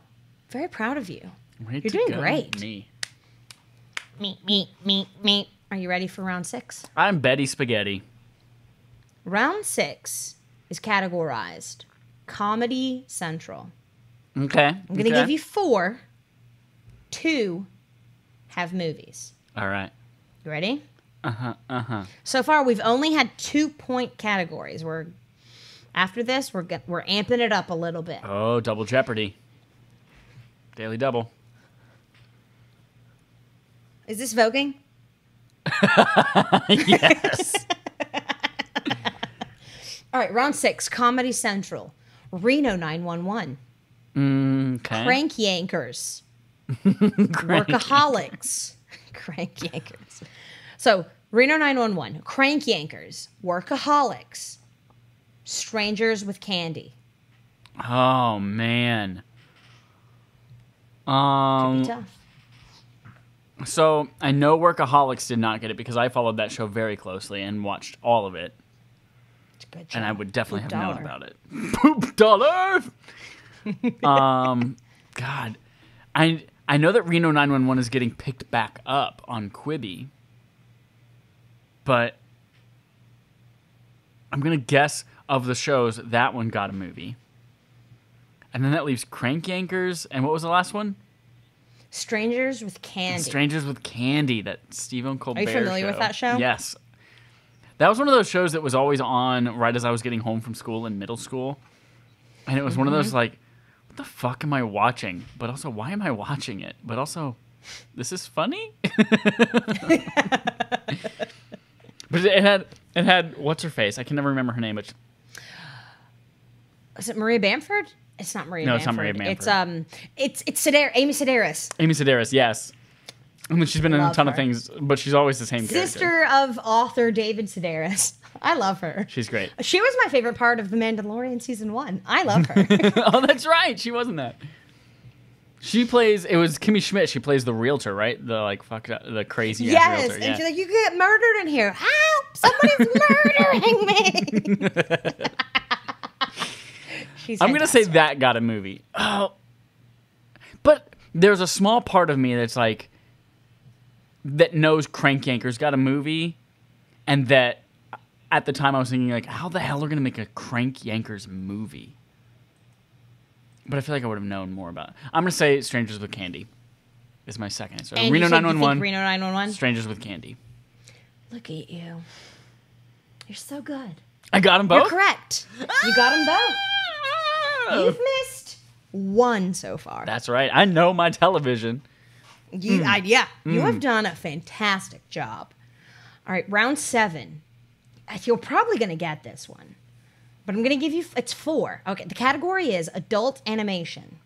Very proud of you. You're doing great. Me. Me. Are you ready for round 6? I'm Betty Spaghetti. Round 6 is categorized Comedy Central. Okay. I'm going to give you 4. 2 have movies. All right. You ready? Uh-huh. So far, we've only had 2-point categories. After this, we're amping it up a little bit. Oh, Double Jeopardy. Daily Double. Is this voguing? Yes. All right, round 6, Comedy Central. Reno 911. Okay. Crank Yankers. Workaholics. Crank Yankers. So, Reno 911, Crank Yankers, Workaholics, Strangers with Candy. Oh, man. Could be tough. So, I know Workaholics did not get it because I followed that show very closely and watched all of it. It's a good show. And I would definitely Poop have dollar. known about it. Poop dollar! God. I know that Reno 911 is getting picked back up on Quibi. But I'm going to guess of the shows, that one got a movie. And then that leaves Crank Yankers. And what was the last one? Strangers with Candy. Strangers with Candy, that Stephen Colbert show. Are you familiar with that show? Yes. That was one of those shows that was always on right as I was getting home from school in middle school. And it was one of those like, what the fuck am I watching? But also, why am I watching it? But also, this is funny? But it had what's her face? I can never remember her name. But Is it Maria Bamford? It's not Maria No, Bamford. it's not Maria Bamford. It's Amy Sedaris. Amy Sedaris, yes. I mean, she's been in a Love ton of her. things, but she's always the same character. Sister of author David Sedaris. I love her. She's great. She was my favorite part of The Mandalorian season 1. I love her. Oh, that's right. She wasn't that. It was Kimmy Schmidt. She plays the realtor, right? The crazy Yes, realtor. and Yeah. she's like, you get murdered in here. Help! Somebody's murdering me. She's I'm going to say fantastic. that got a movie. Oh. But there's a small part of me that's like, that knows Crank Yankers got a movie, and that at the time I was thinking, like, how the hell are we going to make a Crank Yankers movie? But I feel like I would have known more about it. I'm going to say Strangers with Candy is my second answer. And Reno you said you think 911. Reno 911? Strangers with Candy. Look at you. You're so good. I got them both? You're correct. You got them both. You've missed 1 so far. That's right. I know my television. You have done a fantastic job. All right, round 7. You're probably going to get this one. But I'm going to give you, it's 4. Okay, the category is adult animation.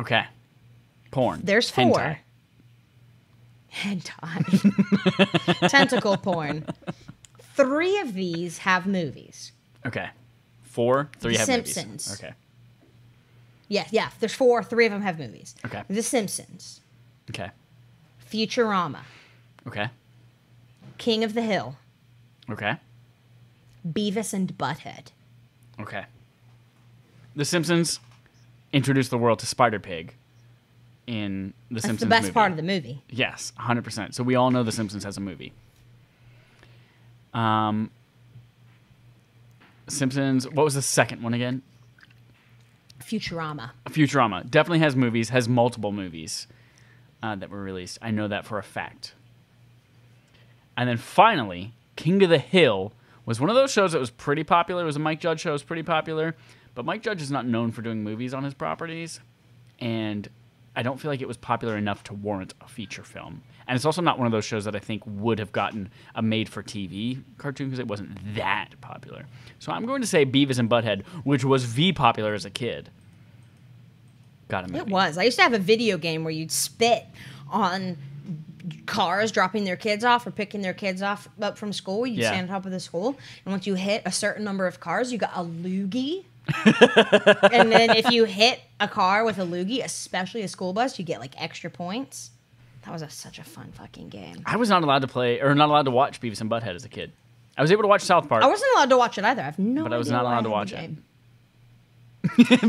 Okay. Porn. There's 4. Hentai. Tentacle porn. 3 of these have movies. Okay. 4, 3 have Simpsons. movies. Okay. Yeah, there's 4. 3 of them have movies. Okay. The Simpsons. Okay. Futurama. Okay. King of the Hill. Okay. Beavis and Butthead. Okay. The Simpsons introduced the world to Spider-Pig in the That's Simpsons the best movie. part of the movie. Yes, 100%. So we all know The Simpsons has a movie. Simpsons. What was the second one again? Futurama. Futurama. Definitely has movies, has multiple movies that were released. I know that for a fact. And then finally, King of the Hill was one of those shows that was pretty popular. It was a Mike Judge show. It was pretty popular. But Mike Judge is not known for doing movies on his properties. And I don't feel like it was popular enough to warrant a feature film. And it's also not one of those shows that I think would have gotten a made-for-TV cartoon because it wasn't that popular. So I'm going to say Beavis and Butthead, which was popular as a kid. Got a movie. It was. I used to have a video game where you'd spit on cars dropping their kids off or picking their kids off up from school. You'd stand on top of the school. And once you hit a certain number of cars, you got a loogie. And then if you hit a car with a loogie, especially a school bus, you get like extra points. That was such a fun fucking game. I was not allowed to play or not allowed to watch Beavis and Butthead as a kid. I was able to watch South Park. I wasn't allowed to watch it either. I have no idea. But I was not allowed to watch it.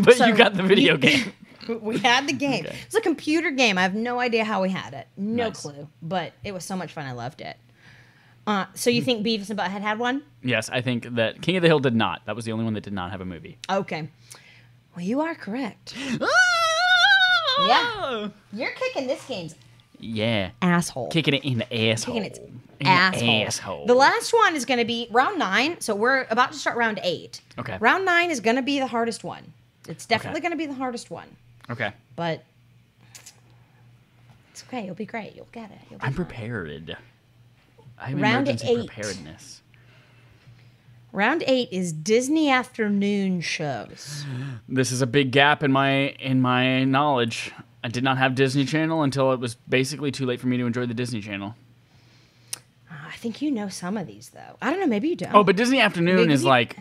But so you got the video game. We had the game. Okay. It's a computer game. I have no idea how we had it. No clue. But it was so much fun. I loved it. So you think Beavis and Butthead had one? Yes, I think that King of the Hill did not. That was the only one that did not have a movie. Okay. Well, you are correct. Yeah. You're kicking this game's asshole. Kicking it in the asshole. Kicking its asshole. The last one is going to be round 9. So we're about to start round 8. Okay. Round 9 is going to be the hardest one. It's definitely going to be the hardest one. Okay. But it's okay. You'll be great. You'll get it. I'm prepared. I have round emergency 8. preparedness. Round 8 is Disney afternoon shows. This is a big gap in my knowledge. I did not have Disney Channel until it was basically too late for me to enjoy the Disney Channel. I think you know some of these, though. I don't know. Maybe you don't. Oh, but Disney Afternoon is like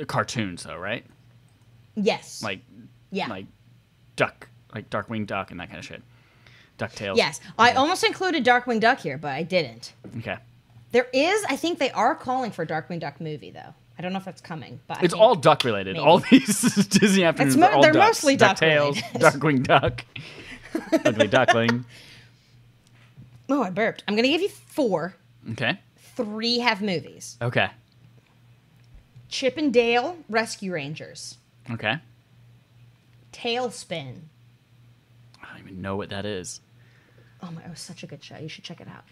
cartoons, though, right? Yes. Like Darkwing Duck and that kind of shit. DuckTales. Yes. I almost included Darkwing Duck here, but I didn't. Okay. There is, I think they are calling for a Darkwing Duck movie, though. I don't know if that's coming, but it's all duck related. Maybe. All these Disney Afternoons are all they're ducks. mostly duck DuckTales, related. Darkwing Duck, Ugly Duckling. Oh, I burped. I'm going to give you 4. Okay. 3 have movies. Okay. Chip and Dale Rescue Rangers. Okay. Tailspin. I don't even know what that is. Oh my, it was such a good show. You should check it out.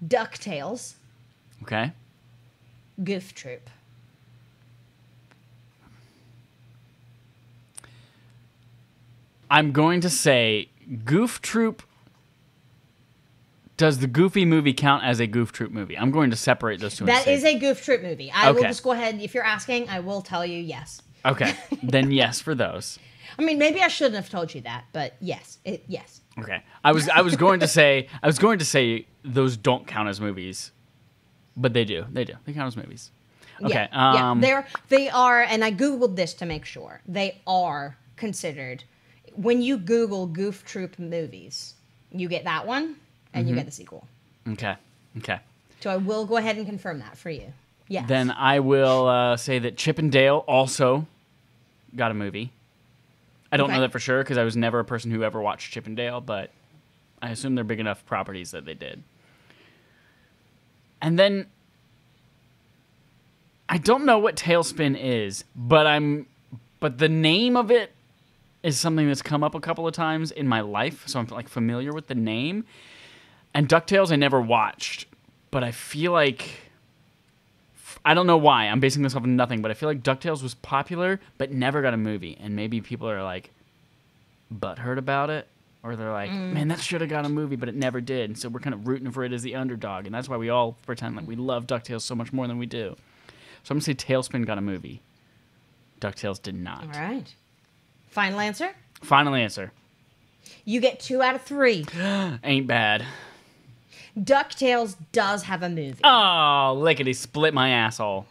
DuckTales. Okay. Goof Troop. I'm going to say Goof Troop. Does the Goofy movie count as a Goof Troop movie? I'm going to separate those two. That is a Goof Troop movie. I will just go ahead. If you're asking, I will tell you yes. Okay. Then yes for those. I mean, maybe I shouldn't have told you that, but yes. Yes. Okay. I was going to say those don't count as movies. But they do. They count as movies. Okay. Yeah. They are, and I Googled this to make sure. They are considered, when you Google Goof Troop movies, you get that one, and you get the sequel. Okay. So I will go ahead and confirm that for you. Yes. Then I will say that Chip and Dale also got a movie. I don't know that for sure because I was never a person who ever watched Chip and Dale, but I assume they're big enough properties that they did. And then I don't know what Tailspin is, but the name of it is something that's come up a couple of times in my life, so I'm like familiar with the name. And DuckTales I never watched, but I feel like I don't know why. I'm basing this off of nothing, but I feel like DuckTales was popular but never got a movie, and maybe people are like butthurt about it. Or they're like, man, that should have got a movie, but it never did. And so we're kind of rooting for it as the underdog. And that's why we all pretend like we love DuckTales so much more than we do. So I'm going to say Tailspin got a movie. DuckTales did not. All right. Final answer? Final answer. You get 2 out of 3. Ain't bad. DuckTales does have a movie. Oh, lickety split my asshole.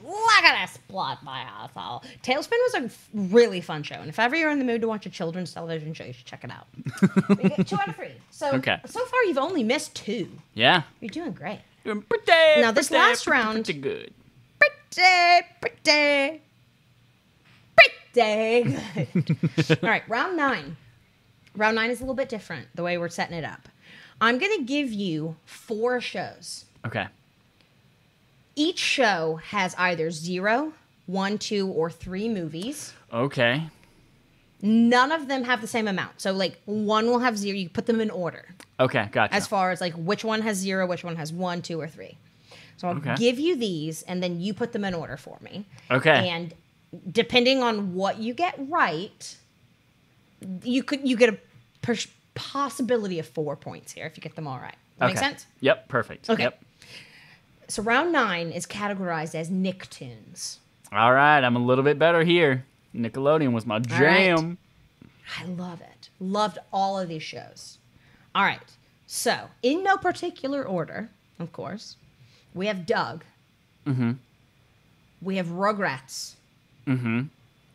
Look at that split my asshole. Tailspin was a really fun show. And if ever you're in the mood to watch a children's television show, you should check it out. You get 2 out of 3. So far you've only missed 2. Yeah. You're doing great. Doing pretty this last round. Pretty good. Pretty good. All right, round 9. Round 9 is a little bit different, the way we're setting it up. I'm going to give you 4 shows. Okay. Each show has either 0, 1, 2, or 3 movies. Okay. None of them have the same amount. So, like, one will have 0. You put them in order. Okay, gotcha. As far as, like, which one has 0, which one has 1, 2, or 3. So I'll give you these, and then you put them in order for me. Okay. And depending on what you get right, you get a possibility of 4 points here if you get them all right. Make sense? Yep, perfect. Okay. Yep. So round 9 is categorized as Nicktoons. All right, I'm a little bit better here. Nickelodeon was my jam. Right. I love it. Loved all of these shows. All right. So, in no particular order, of course, we have Doug. Mm-hmm. We have Rugrats. Mm-hmm.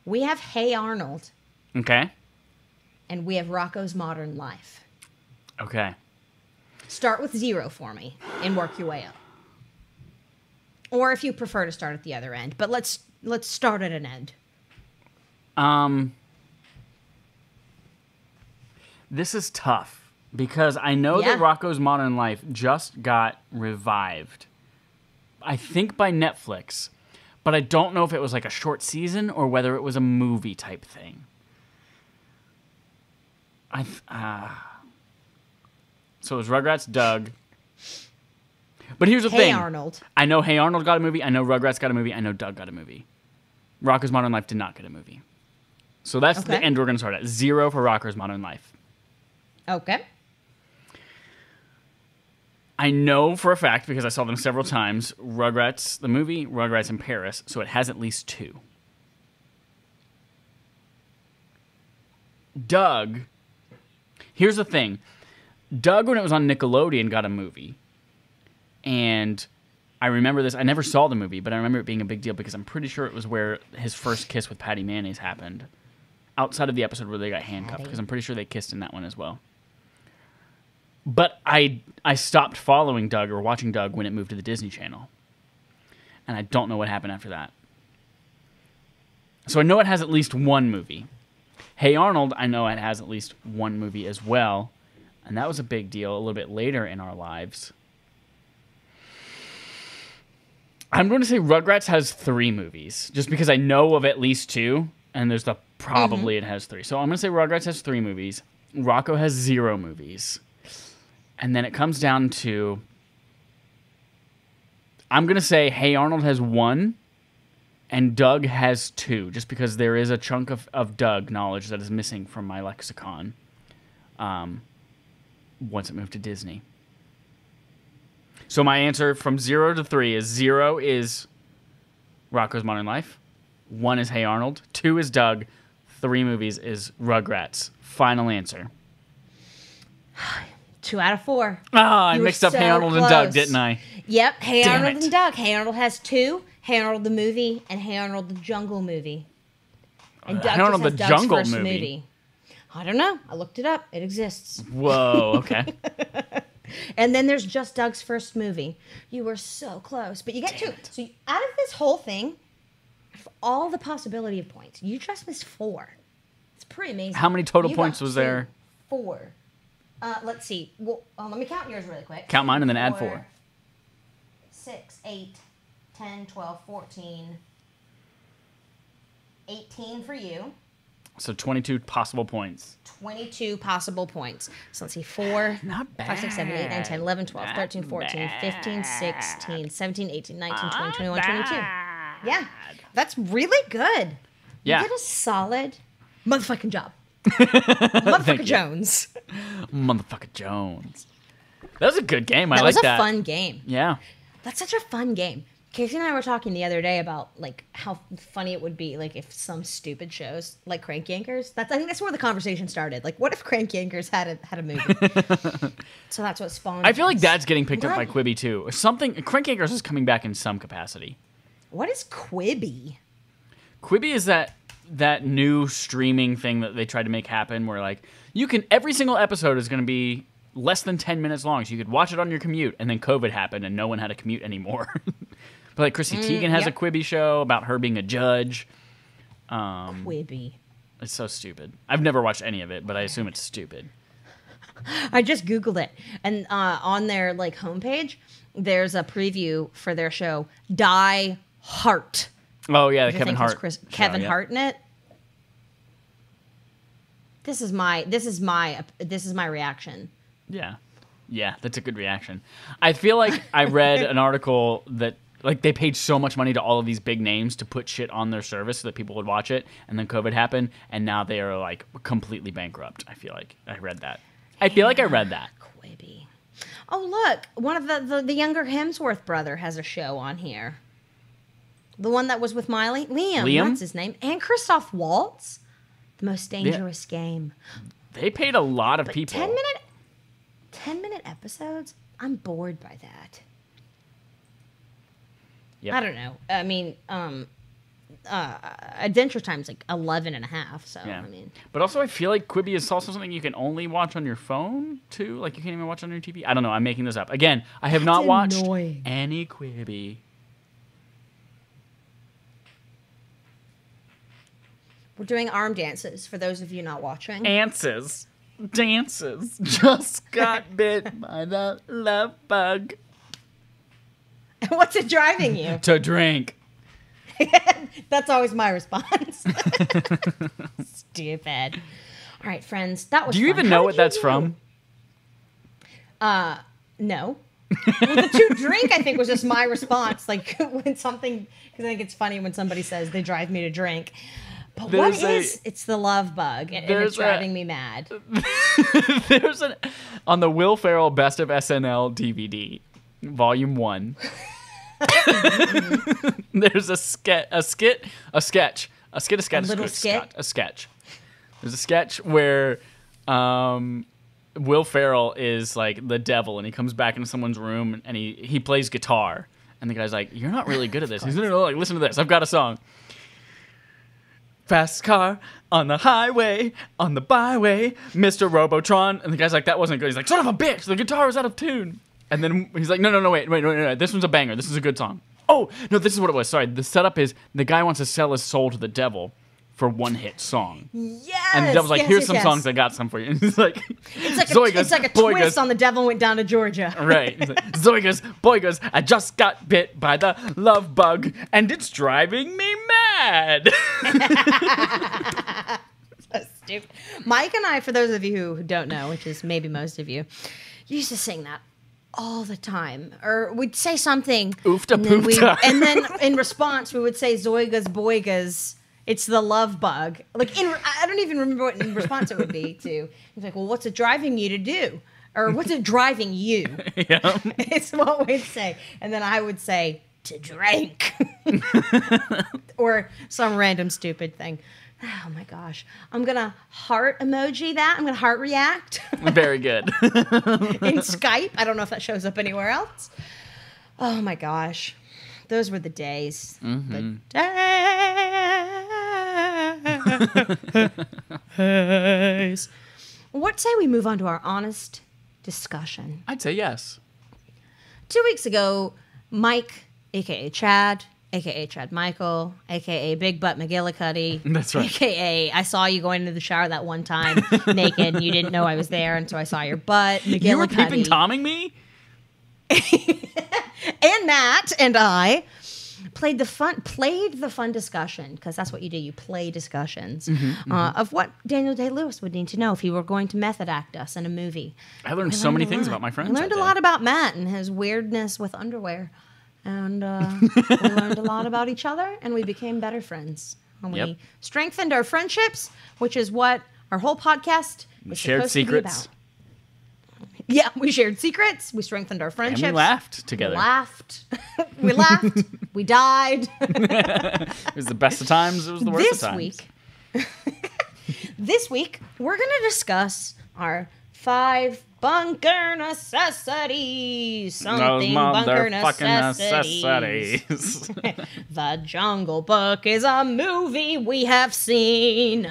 We have Hey Arnold. Okay. And we have Rocko's Modern Life. Okay. Start with 0 for me and work your way up. Or if you prefer to start at the other end. But let's start at an end. This is tough because I know that Rocko's Modern Life just got revived. I think by Netflix, but I don't know if it was like a short season or whether it was a movie type thing. So it was Rugrats, Doug. But here's the thing. Hey Arnold. I know Hey Arnold got a movie. I know Rugrats got a movie. I know Doug got a movie. Rocko's Modern Life did not get a movie. So that's the end we're going to start at. 0 for Rocko's Modern Life. Okay. I know for a fact, because I saw them several times, Rugrats, the movie, Rugrats in Paris, so it has at least 2. Doug, here's the thing. Doug, when it was on Nickelodeon, got a movie. And I remember this. I never saw the movie, but I remember it being a big deal because I'm pretty sure it was where his first kiss with Patty Mayonnaise happened. Outside of the episode where they got handcuffed, because I'm pretty sure they kissed in that one as well. But I stopped following Doug or watching Doug when it moved to the Disney Channel. And I don't know what happened after that. So I know it has at least 1 movie. Hey Arnold, I know it has at least 1 movie as well. And that was a big deal a little bit later in our lives. I'm going to say Rugrats has 3 movies, just because I know of at least 2, and there's the probably it has 3. So I'm going to say Rugrats has 3 movies. Rocko has 0 movies. And then it comes down to, I'm going to say Hey Arnold has 1, and Doug has 2, just because there is a chunk of Doug knowledge that is missing from my lexicon once it moved to Disney. So my answer from 0 to 3 is 0 is Rocko's Modern Life, 1 is Hey Arnold, 2 is Doug, 3 movies is Rugrats. Final answer. 2 out of 4. Oh, I mixed up Hey Arnold and Doug, didn't I? Yep, Hey Arnold and Doug. Hey Arnold has 2, Hey Arnold the movie, and Hey Arnold the Jungle movie. And Doug just has Doug's first movie. I don't know. I looked it up. It exists. Whoa, okay. And then there's just Doug's first movie. You were so close. But you get 2. So out of this whole thing, for all the possibility of points, you just missed 4. It's pretty amazing. How many total points was there? 4. Let's see. Well, let me count yours really quick. Count mine and then add 4. 6, 8, 10, 12, 14, 18 for you. So 22 possible points. 22 possible points. So let's see. 4, Not bad. 5, 6, 7, 8, 9, 10, 11, 12, 13, 14, 15, 16, 17, 18, 19, 20, 21, 22. Yeah. That's really good. Yeah. You did a solid motherfucking job. Motherfucker Jones. Motherfucker Jones. That was a good game. I like that. That was a fun game. Yeah. That's such a fun game. Casey and I were talking the other day about like how funny it would be like if some stupid shows like Crank Yankers. I think that's where the conversation started. Like, what if Crank Yankers had a movie? So that's what spawned. I feel like that's getting picked up by Quibi too. Crank Yankers is coming back in some capacity. What is Quibi? Quibi is that new streaming thing that they tried to make happen, where like every single episode is going to be less than 10 minutes long, so you could watch it on your commute. And then COVID happened, and no one had a commute anymore. But like Chrissy Teigen has a Quibi show about her being a judge. Quibi. It's so stupid. I've never watched any of it, but I assume it's stupid. I just Googled it, and on their like homepage, there's a preview for their show, Die Hart. Oh yeah, the Which I Kevin think has Hart. Kevin show, yeah. Hart in it. This is my reaction. Yeah. Yeah, that's a good reaction. I feel like I read an article that like they paid so much money to all of these big names to put shit on their service so that people would watch it, and then COVID happened, and now they are like completely bankrupt. I feel like I read that. I feel like I read that. Quibi. Oh look, one of the younger Hemsworth brother has a show on here. The one that was with Miley, Liam. That's his name, and Christoph Waltz. The Most Dangerous Game. They paid a lot of But people. 10-minute episodes? I'm bored by that. Yep. I don't know. I mean, Adventure Time's like 11 and a half, so, Yeah. I mean. But also I feel like Quibi is also something you can only watch on your phone, too. Like, you can't even watch on your TV. I don't know. I'm making this up. Again, I have not watched annoying. any Quibi. We're doing arm dances for those of you not watching. Dances. Just got bit by the love bug. What's it driving you? To drink. That's always my response. Stupid. All right, friends. That was Do you fun. even How know did what you that's do? from? No. Well, the to drink, I think, was just my response. Like, when something... Because I think it's funny when somebody says, they drive me to drink. But it's the love bug, and it's driving me mad. There's on the Will Ferrell Best of SNL DVD, Volume 1. There's a sketch. There's a sketch where Will Ferrell is like the devil, and he comes back into someone's room, and he plays guitar, and the guy's like, "You're not really good at this." He's like, "Listen to this. I've got a song." Fast car on the highway, on the byway, Mr. Robotron. And the guy's like, that wasn't good. He's like, son of a bitch, the guitar was out of tune. And then he's like, no, wait. This one's a banger. This is a good song. Oh, no, this is what it was. Sorry. The setup is the guy wants to sell his soul to the devil for one-hit song. Yes. And the devil's like, here's some songs, I got some for you. And he's like, it's like a twist on the devil went down to Georgia. Right. He's like, Zoe goes, boy goes, I just got bit by the love bug, and it's driving me mad. So stupid. Mike and I, for those of you who don't know, which is maybe most of you, used to sing that all the time. Or we'd say something. Oofta poofta. And then in response, we would say Zoigas boigas. It's the love bug. Like, I don't even remember what in response it would be to. He's like, well, what's it driving you to do? Or what's it driving you? Yeah. It's what we'd say. And then I would say, to drink. Or some random stupid thing. Oh my gosh. I'm going to heart emoji that. I'm going to heart react. Very good. In Skype. I don't know if that shows up anywhere else. Oh my gosh. Those were the days. Mm-hmm. The days. What say we move on to our honest discussion? I'd say yes. 2 weeks ago, Mike, a.k.a. Chad, a.k.a. Chad Michael, a.k.a. Big Butt McGillicuddy. That's right. A.k.a. I saw you going into the shower that one time naked and you didn't know I was there, and so I saw your butt. McGillicuddy. You were peeping Tomming me? And Matt and I played the fun discussion, because that's what you do. You play discussions of what Daniel Day-Lewis would need to know if he were going to method act us in a movie. I learned so many things about my friends. We learned a lot about Matt and his weirdness with underwear. And we learned a lot about each other, and we became better friends. And we strengthened our friendships, which is what our whole podcast is shared supposed secrets. to be about. Yeah, we shared secrets. We strengthened our friendships. And we laughed together. We laughed. We died. It was the best of times. It was the worst of times. This week, we're going to discuss our 5 bunker necessities. Something bunker necessities. The Jungle Book is a movie we have seen.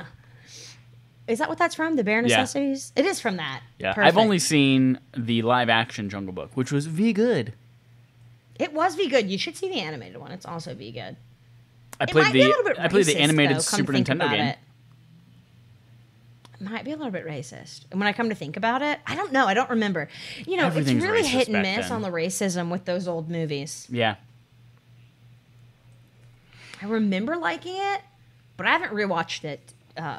Is that what that's from? The Bare Necessities? Yeah. It is from that. Yeah. Perfect. I've only seen the live-action Jungle Book, which was good. It was good. You should see the animated one. It's also good. I played the animated Super Nintendo game. might be a little bit racist. And when I come to think about it, I don't know. I don't remember. You know, Everything's it's really racist hit and back miss then. on the racism with those old movies. Yeah. I remember liking it, but I haven't rewatched it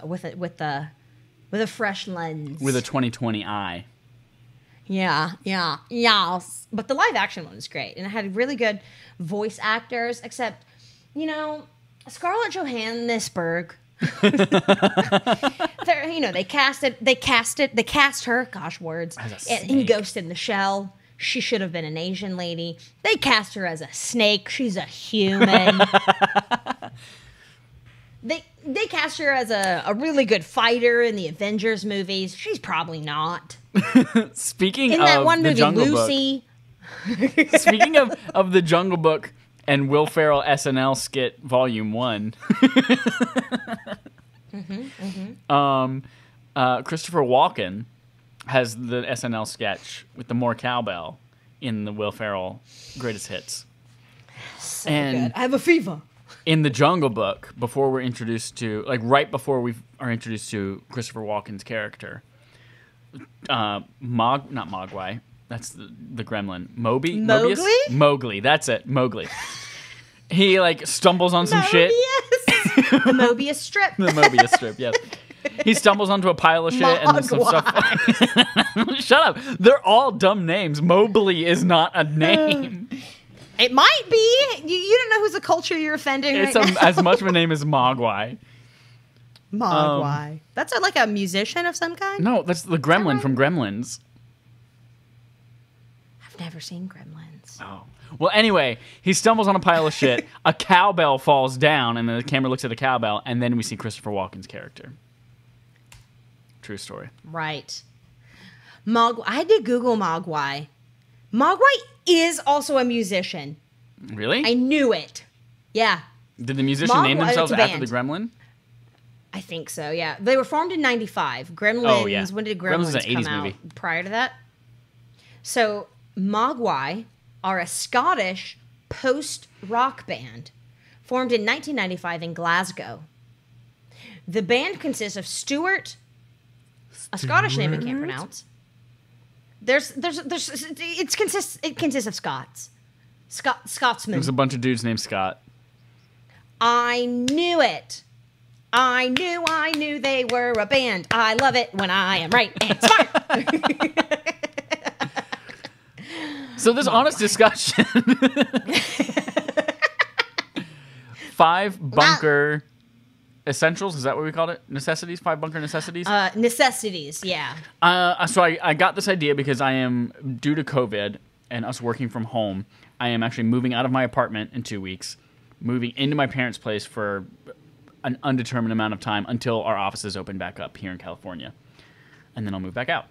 with a fresh lens. With a 2020 eye. Yeah. But the live action one was great, and it had really good voice actors. Except, you know, Scarlett Johannesburg. They cast her. Gosh, words. As a In snake. Ghost in the Shell. She should have been an Asian lady. They cast her as a snake. She's a human. They cast her as a really good fighter in the Avengers movies. She's probably not. Speaking In of that one the movie, Jungle Lucy. Book. Speaking of the Jungle Book and Will Ferrell SNL skit Volume 1. Christopher Walken has the SNL sketch with the more cowbell in the Will Ferrell Greatest Hits. So And good. I have a fever. in the Jungle Book, before we're introduced to, like right before we are introduced to Christopher Walken's character, not Mogwai, that's the gremlin. Mowgli? Mobius? Mowgli, that's it, Mowgli. He like stumbles on some shit. The Mobius strip. The Mobius strip, yes. He stumbles onto a pile of shit and there's some stuff. Shut up. They're all dumb names. Mowgli is not a name. It might be. You don't know who's a culture you're offending It's right now. as much of a name as Mogwai. Mogwai. That's like a musician of some kind? No, that's the gremlin from Gremlins. I've never seen Gremlins. Oh. Well, anyway, he stumbles on a pile of shit. A cowbell falls down, and then the camera looks at the cowbell, and then we see Christopher Walken's character. True story. Right. I had to Google Mogwai. Mogwai is also a musician. Really? I knew it. Yeah, Did the musician name Mogwai, themselves it's a after the band. gremlin? I think so, yeah. They were formed in 95. Gremlins, Oh, yeah. when did Gremlins is Gremlins an come 80s out? movie. Prior to that? So, Mogwai are a Scottish post-rock band formed in 1995 in Glasgow. The band consists of Stuart, a Scottish name I can't pronounce. It consists of Scots. Scotsmen. There's a bunch of dudes named Scott. I knew it. I knew they were a band. I love it when I am right and smart. So this honest discussion. 5 bunker essentials, is that what we called it? Necessities? 5 bunker necessities? Necessities, yeah. So I got this idea because I am, due to COVID and us working from home, I am actually moving out of my apartment in 2 weeks, moving into my parents' place for an undetermined amount of time until our offices open back up here in California. And then I'll move back out.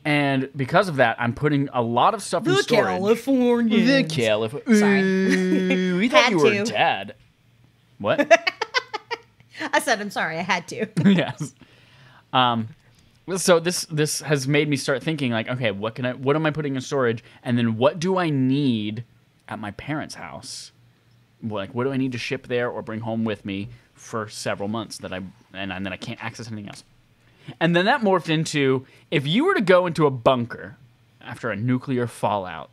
And because of that, I'm putting a lot of stuff in storage. California. The California. Sorry. We thought Had you were to. dead. What? I said, I'm sorry, I had to. Yes. So this has made me start thinking like, okay, what am I putting in storage, and then what do I need at my parents' house? Like, what do I need to ship there or bring home with me for several months and then I can't access anything else? And then that morphed into, if you were to go into a bunker after a nuclear fallout,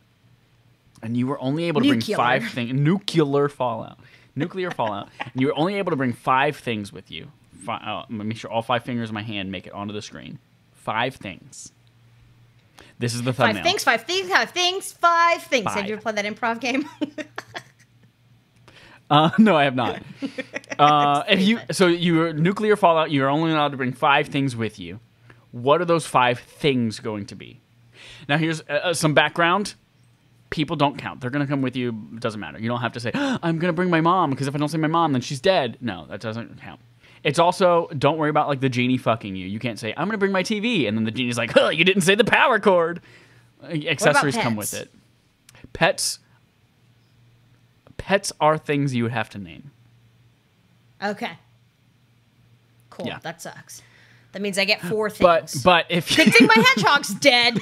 and you were only able to bring 5 things, nuclear fallout, and you were only able to bring 5 things with you. Make sure all 5 fingers of my hand make it onto the screen. 5 things. This is the thumbnail. 5 things. Have 5. you ever played that improv game? No, I have not. You're nuclear fallout. You're only allowed to bring 5 things with you. What are those 5 things going to be? Now, here's some background. People don't count. They're going to come with you. It doesn't matter. You don't have to say, I'm going to bring my mom, because if I don't say my mom, then she's dead. No, that doesn't count. It's also, don't worry about like the genie fucking you. You can't say, I'm going to bring my TV, and then the genie's like, you didn't say the power cord. Accessories come with it. Pets are things you would have to name. Okay. Cool. Yeah. That sucks. That means I get 4 things. But if Good thing my hedgehog's dead.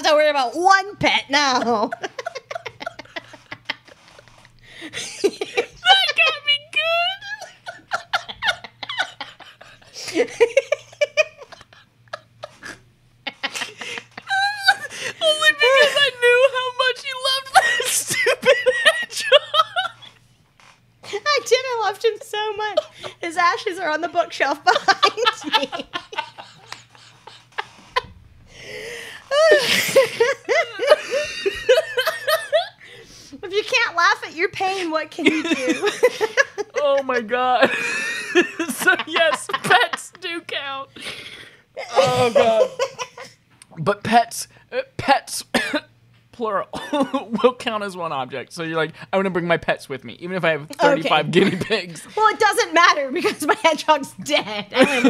to worry about one pet now. That got me good. Only because I knew how much you loved that stupid hedgehog. I did. I loved him so much. His ashes are on the bookshelf behind me. If you can't laugh at your pain, what can you do? Oh my god. So yes, pets do count. Oh god. But pets plural will count as one object. So you're like, I want to bring my pets with me, even if I have 35 guinea pigs. Well, it doesn't matter because my hedgehog's dead. I have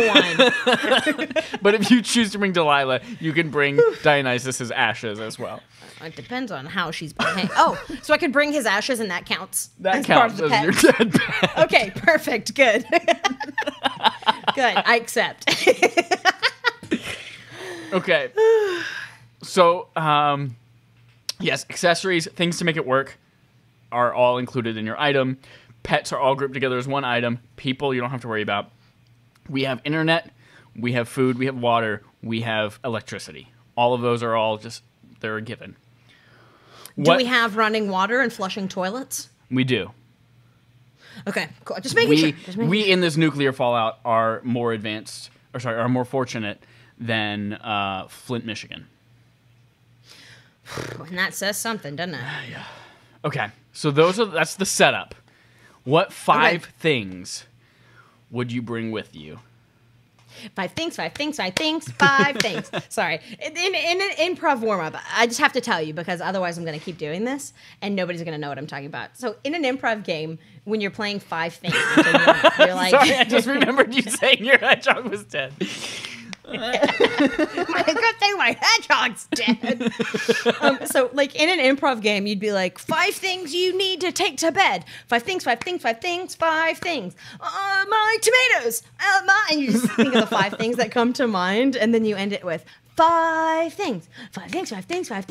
one. But if you choose to bring Delilah, you can bring Dionysus's ashes as well. It depends on how she's behaved. Oh, so I could bring his ashes and that counts? That counts as your dead pet. Okay, perfect. Good. Good. I accept. Okay. So, yes, accessories, things to make it work are all included in your item. Pets are all grouped together as one item. People, you don't have to worry about. We have internet, we have food, we have water, we have electricity. All of those are all just, they're a given. Do we have running water and flushing toilets? We do. Okay, cool. Just making sure. We in this nuclear fallout are more advanced, are more fortunate than Flint, Michigan. And that says something, doesn't it? Yeah. Okay, so that's the setup. What 5 things would you bring with you? 5 things. Sorry. In an improv warm-up, I just have to tell you because otherwise I'm going to keep doing this and nobody's going to know what I'm talking about. So in an improv game, when you're playing 5 things, you're like... Sorry, I just remembered you saying your hedgehog was dead. Good thing my hedgehog's dead. So, like, in an improv game, you'd be like, 5 things you need to take to bed. 5 things. My tomatoes. And you just think of the 5 things that come to mind, and then you end it with 5 things. 5 things. And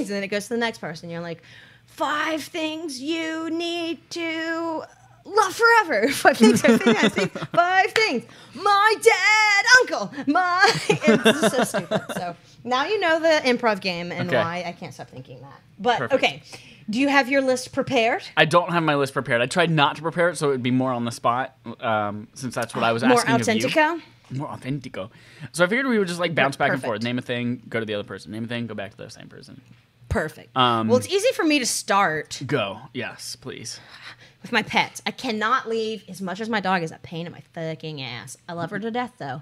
then it goes to the next person. You're like, 5 things you need to... love forever. 5 things. 5 things. My dead uncle. It's just so stupid. So now you know the improv game and why I can't stop thinking that. But Perfect. Okay, do you have your list prepared? I don't have my list prepared. I tried not to prepare it so it would be more on the spot, since that's what I was asking of you. More authentico. So I figured we would just like bounce back and forth. Name a thing, go to the other person. Name a thing, go back to the same person. Perfect. Well, it's easy for me to start. Go. Yes, please. With my pets. I cannot leave, as much as my dog is a pain in my fucking ass. I love her to death, though.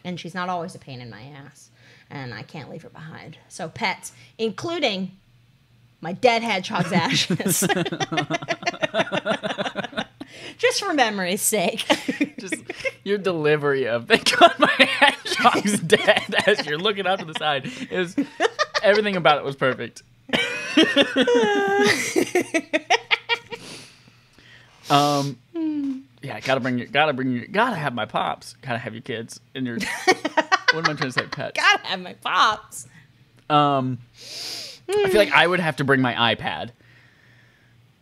And she's not always a pain in my ass. And I can't leave her behind. So pets, including my dead hedgehog's ashes. Just for memory's sake. Just your delivery of, thank God my hedgehog's dead as you're looking out to the side. Everything about it was perfect. Yeah, gotta have my pops. Gotta have your kids and your. What am I trying to say? Pets. Gotta have my pops. I feel like I would have to bring my iPad.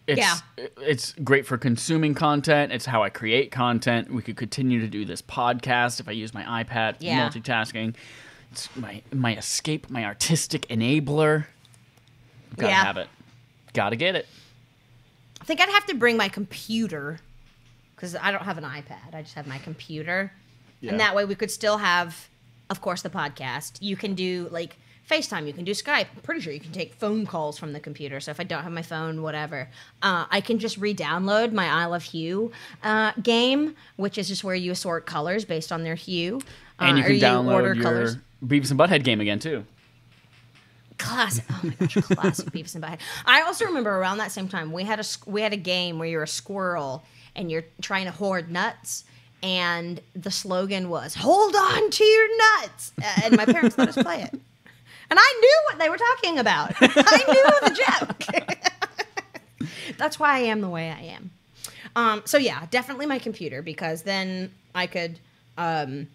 It's great for consuming content. It's how I create content. We could continue to do this podcast if I use my iPad for multitasking. It's my escape, my artistic enabler. Gotta have it. Gotta get it. I think I'd have to bring my computer because I don't have an iPad. I just have my computer. Yeah. And that way we could still have, of course, the podcast. You can do, like, FaceTime. You can do Skype. I'm pretty sure you can take phone calls from the computer. So if I don't have my phone, whatever, I can just re-download my I Love Hue game, which is just where you assort colors based on their hue. And you can download your Beavis and Butthead game again, too. Classic. Oh my gosh, classic Beavis and Butthead. I also remember around that same time we had a game where you're a squirrel and you're trying to hoard nuts, and the slogan was "Hold on to your nuts," and my parents let us play it, and I knew what they were talking about. I knew the joke. That's why I am the way I am. So yeah, definitely my computer, because then I could have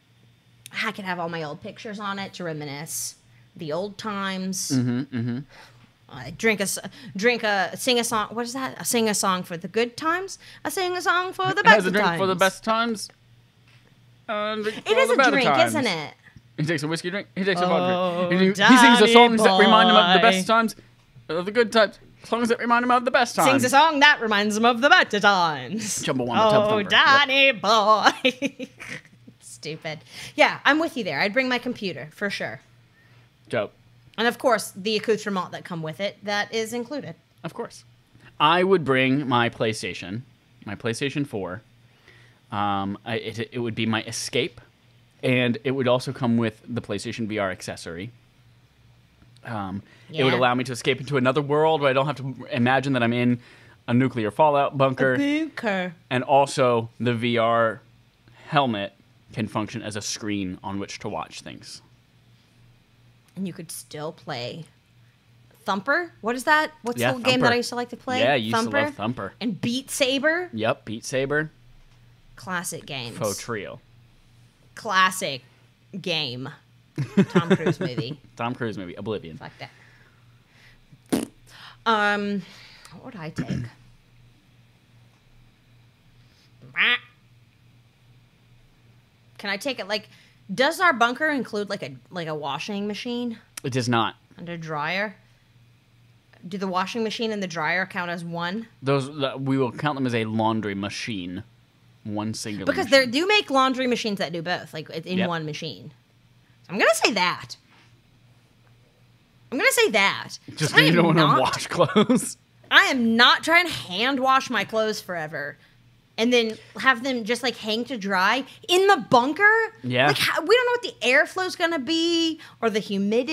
all my old pictures on it to reminisce. the old times. Mm-hmm. Sing a song. What is that? A sing a song for the good times. A sing a song for the Has best a drink times. for the best times. It is a drink, isn't it? He takes a whiskey drink. He takes a vodka Oh, drink. He sings the songs that remind him of the boy. best times, of the good times. Songs that remind him of the best times. Sings a song that reminds him of the better times. Chumbawamba Tub Oh, Thumper. Danny boy. Stupid. Yeah, I'm with you there. I'd bring my computer, for sure. Dope. And of course, the accoutrement that come with it, that is included. Of course. I would bring my PlayStation 4. It would be my escape, and it would also come with the PlayStation VR accessory. It would allow me to escape into another world where I don't have to imagine that I'm in a nuclear fallout bunker. And also, the VR helmet can function as a screen on which to watch things. And you could still play Thumper. What is that? What's Yeah, the game Thumper. that I used to like to play? Yeah, you used to love Thumper. And Beat Saber. Yep, Beat Saber. Classic games. Faux Trio. Classic game. Tom Cruise movie. Tom Cruise movie, Oblivion. Fuck that. What would I take? Can I take it like? Does our bunker include like a washing machine It does not. and a dryer? Do the washing machine and the dryer count as one? We will count them as a laundry machine. One singular Because machine. they do make laundry machines that do both, like in Yep. one machine. So I'm gonna say that. I'm gonna say that. Just I because you am don't want to not- wash clothes. I am not trying to hand wash my clothes forever, and then have them just like hang to dry in the bunker. Yeah. Like we don't know what the airflow's gonna be or the humid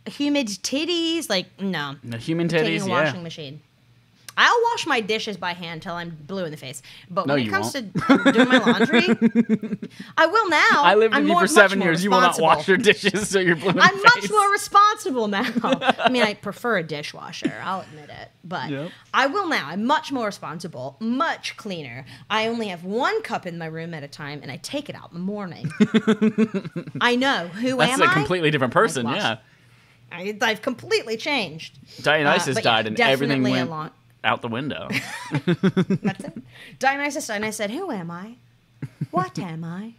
titties. Like no. The human Taking titties, a yeah. washing machine. I'll wash my dishes by hand till I'm blue in the face. But No, when it you comes to doing my laundry, I will now. I lived with I'm you more- for 7 much more years. You will not wash responsible. your dishes, so you're blue in I'm the much face. more responsible now. I mean, I prefer a dishwasher. I'll admit it. But Yep. I will now. I'm much more responsible, much cleaner. I only have one cup in my room at a time, and I take it out in the morning. I know. Who That's am a I? completely different person, I've yeah. I've completely changed. Dionysus But yeah, died and everything definitely went out the window. That's it. Dionysus died, and I said, "Who am I? What am I?"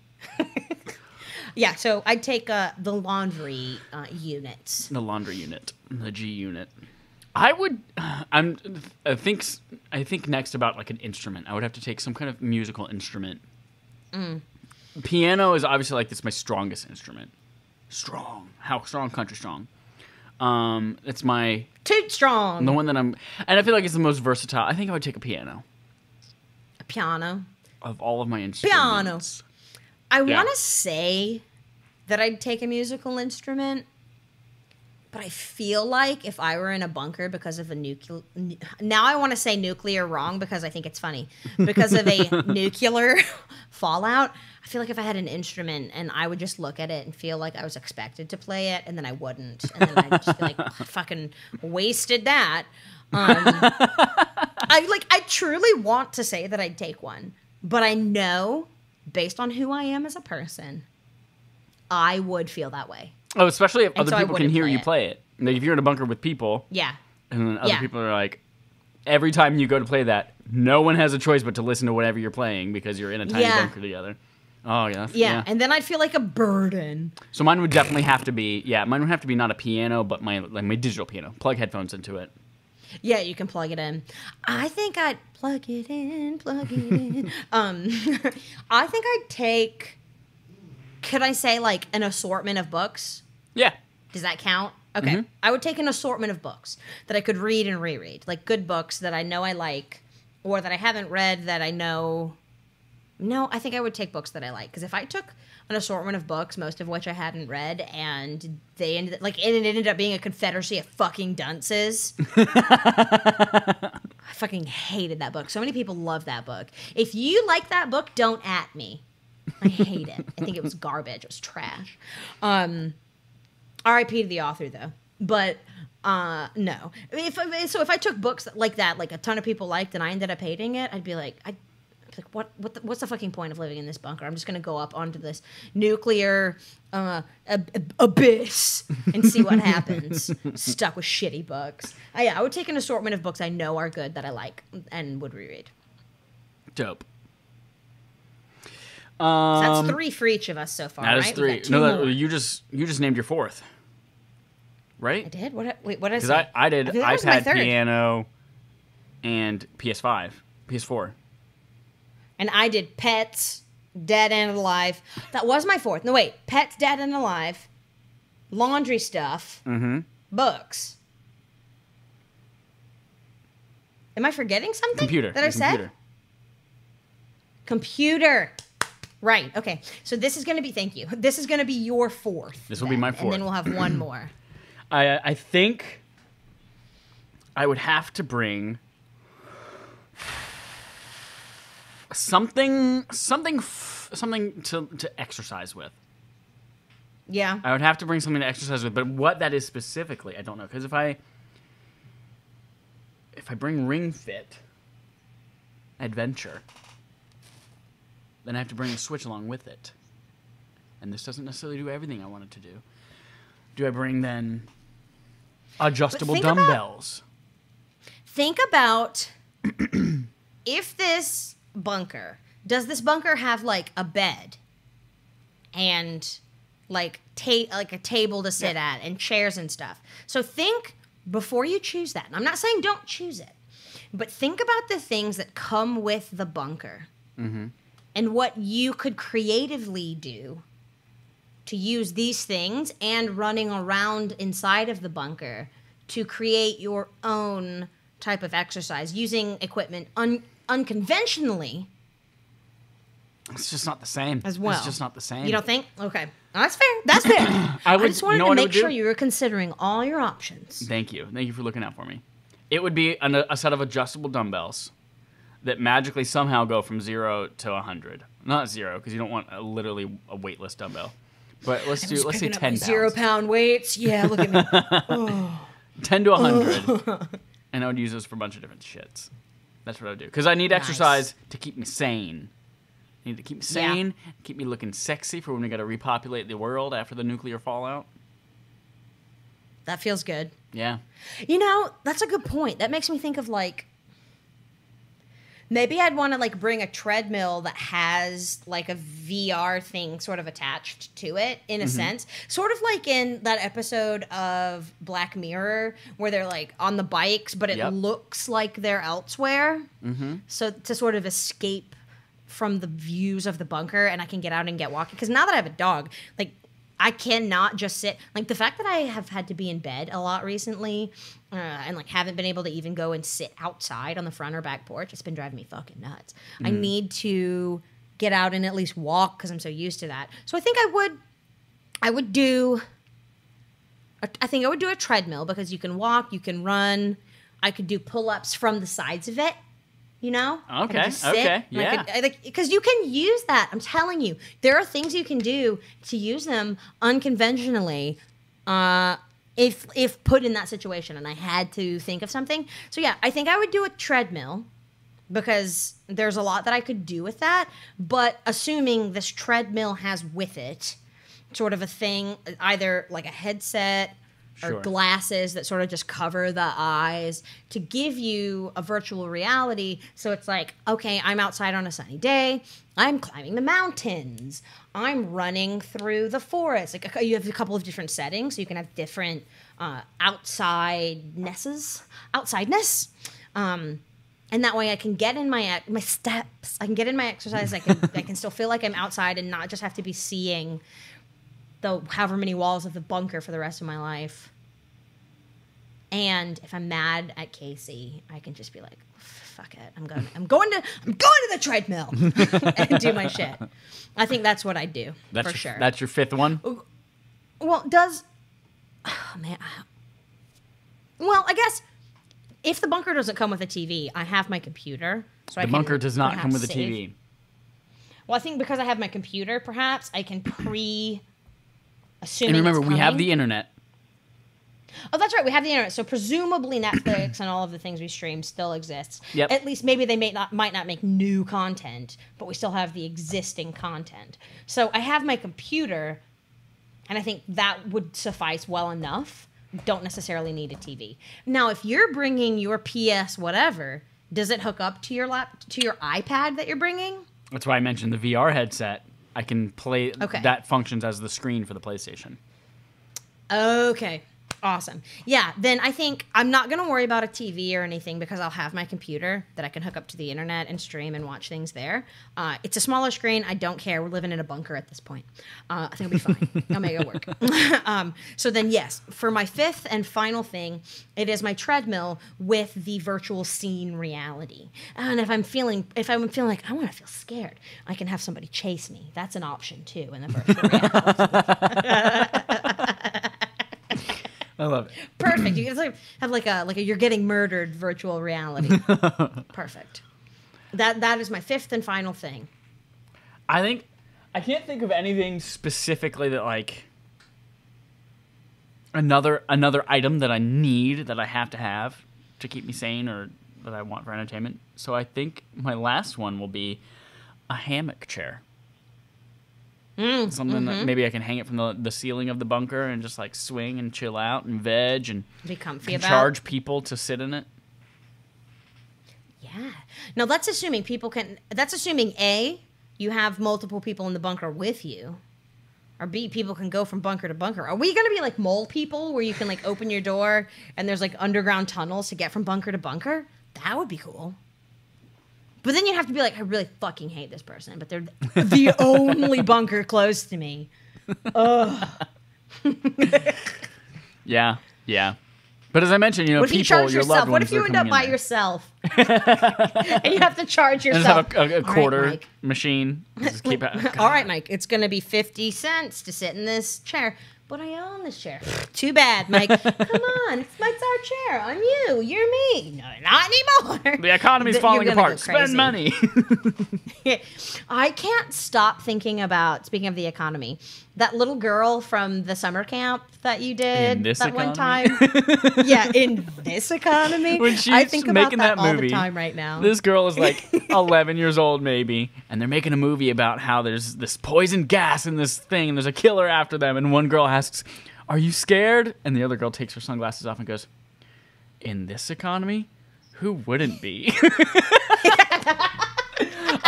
Yeah, so I'd take the laundry units. The laundry unit, the G unit. I would. I think next about like an instrument. I would have to take some kind of musical instrument. Piano is obviously like this my strongest instrument. Strong. How strong? Country strong. It's my Toot strong. the one that I'm, and I feel like it's the most versatile. I think I would take a piano A piano. of all of my instruments. I Yeah. want to say that I'd take a musical instrument, but I feel like if I were in a bunker because of a nuclear... Now I want to say nuclear wrong because I think it's funny. Because of a nuclear fallout, I feel like if I had an instrument and I would just look at it and feel like I was expected to play it, and then I wouldn't. And then I'd just be like, "Oh, I fucking wasted that. I truly want to say that I'd take one. But I know, based on who I am as a person, I would feel that way. Oh, especially if And other so I people can wouldn't hear play you it. play it. Like if you're in a bunker with people, Yeah. and then other Yeah. people are like, every time you go to play that, no one has a choice but to listen to whatever you're playing because you're in a tiny Yeah. bunker together. Oh yeah, Yeah. And then I'd feel like a burden. So mine would definitely have to be mine would have to be not a piano, but my digital piano. Plug headphones into it. Yeah, you can plug it in. I think I'd plug it in. I think I'd take, could I say like an assortment of books? Yeah. Does that count? Okay. I would take an assortment of books that I could read and reread. Like good books that I know I like or that I haven't read that I know. No, I think I would take books that I like. Because if I took an assortment of books, most of which I hadn't read, and they ended like it ended up being a confederacy of fucking dunces. I fucking hated that book. So many people love that book. If you like that book, don't at me. I hate it. I think it was garbage. It was trash. R.I.P. to the author, though. But no. If I took books like that, like a ton of people liked, and I ended up hating it, I'd be like, Like, what's the fucking point of living in this bunker? I'm just going to go up onto this nuclear abyss and see what happens. Stuck with shitty books. I would take an assortment of books I know are good that I like and would reread. Dope. So that's 3 for each of us so far, That right? is 3. No, you just named your 4th, right? I did? What is Because it? I did feel like that was my iPad, 3rd. piano, and PS4. And I did Pets, Dead and Alive. That was my 4th. No, wait. Pets, Dead and Alive, laundry stuff, books. Am I forgetting something? Computer. That I said? Computer. Right. Okay. So this is going to be, thank you. This is going to be your 4th. This will be my 4th. And then we'll have one more. I think I would have to bring something to exercise with. Yeah. I would have to bring something to exercise with, but what that is specifically, I don't know. Because if I bring Ring Fit Adventure, then I have to bring a Switch along with it. And this doesn't necessarily do everything I want it to do. Do I bring then adjustable dumbbells? Think about if this does this bunker have like a bed and like a table to sit at and chairs and stuff? So think before you choose that. And I'm not saying don't choose it, but think about the things that come with the bunker and what you could creatively do to use these things and running around inside of the bunker to create your own type of exercise using equipment unconventionally. It's just not the same. As well. It's just not the same. You don't think? Okay. That's fair. That's fair. I just wanted to make sure you were considering all your options. Thank you. Thank you for looking out for me. It would be a set of adjustable dumbbells that magically somehow go from 0 to 100. Not 0, because you don't want literally a weightless dumbbell. But let's say 10 pounds. 0-pound weights. Yeah, look at me. 10 to 100. And I would use those for a bunch of different shits. That's what I would do. Because I need exercise to keep me sane. I need to keep me sane, keep me looking sexy for when we got to repopulate the world after the nuclear fallout. That feels good. Yeah. You know, that's a good point. That makes me think of like, maybe I'd want to like bring a treadmill that has like a VR thing sort of attached to it in a sense. Sort of like in that episode of Black Mirror where they're like on the bikes, but it looks like they're elsewhere. So to sort of escape from the views of the bunker and I can get out and get walking. Because now that I have a dog, like I cannot just sit. Like the fact that I have had to be in bed a lot recently and like haven't been able to even go and sit outside on the front or back porch, it's been driving me fucking nuts. I need to get out and at least walk because I'm so used to that. So I think I would do a treadmill because you can walk, you can run. I could do pull-ups from the sides of it. You know? Okay. Yeah. Because you can use that. I'm telling you. There are things you can do to use them unconventionally if put in that situation. And I had to think of something. So, yeah, I think I would do a treadmill because there's a lot that I could do with that. But assuming this treadmill has with it sort of a thing, either like a headset or glasses that sort of just cover the eyes to give you a virtual reality. So it's like, okay, I'm outside on a sunny day. I'm climbing the mountains. I'm running through the forest. Like you have a couple of different settings, so you can have different outsideness. And that way I can get in my steps. I can get in my exercise. I can still feel like I'm outside and not just have to be seeing the however many walls of the bunker for the rest of my life. And if I'm mad at Casey, I can just be like, fuck it. I'm going to the treadmill and do my shit. I think that's what I do for sure. That's your 5th one? Well, I guess if the bunker doesn't come with a TV, I have my computer. So the bunker does not come with a TV. Well, I think because I have my computer, perhaps I can assuming. And remember, it's we have coming. the internet. Oh, that's right. We have the internet, so presumably Netflix and all of the things we stream still exists. Yep. At least maybe they might not make new content, but we still have the existing content. So I have my computer, and I think that would suffice well enough. Don't necessarily need a TV. Now, if you're bringing your PS whatever, does it hook up to your iPad that you're bringing? That's why I mentioned the VR headset. I can play. Okay. That functions as the screen for the PlayStation. Okay. Awesome. Yeah, then I think I'm not going to worry about a TV or anything because I'll have my computer that I can hook up to the internet and stream and watch things there. It's a smaller screen. I don't care. We're living in a bunker at this point. I think it'll be fine. I'll make it work. So then, yes, for my fifth and final thing, it is my treadmill with the virtual scene reality. And if I'm feeling like I want to feel scared, I can have somebody chase me. That's an option too in the virtual reality. I love it. Perfect. You can have like a you're getting murdered virtual reality. Perfect. That is my fifth and final thing. I can't think of anything specifically that like another item that I need that I have to keep me sane or that I want for entertainment. So I think my last one will be a hammock chair. Something that maybe I can hang it from the ceiling of the bunker and just like swing and chill out and veg and be comfy about. Charge people to sit in it. Yeah. Now that's assuming That's assuming A, you have multiple people in the bunker with you, or B, people can go from bunker to bunker. Are we gonna be like mole people where you can like open your door and there's like underground tunnels to get from bunker to bunker? That would be cool. But then you have to be like, I really fucking hate this person, but they're the only bunker close to me. Ugh. Yeah. But as I mentioned, what if you charge your yourself? loved What ones, if you end up by yourself and you have to charge and yourself? just have a quarter Right, machine. Just keep it. All right, Mike. It's going to be 50 cents to sit in this chair. But I own this chair. Too bad, Mike. Come on. It's our chair. I'm you. You're me. No, not anymore. The economy's falling apart. Spend money. I can't stop thinking about, speaking of the economy, that little girl from the summer camp that you did one time. Yeah, in this economy. When she's I think about making that all movie, the time right now. This girl is like 11 years old maybe, and they're making a movie about how there's this poison gas in this thing, and there's a killer after them, and one girl asks, "Are you scared?" And the other girl takes her sunglasses off and goes, "In this economy, who wouldn't be?"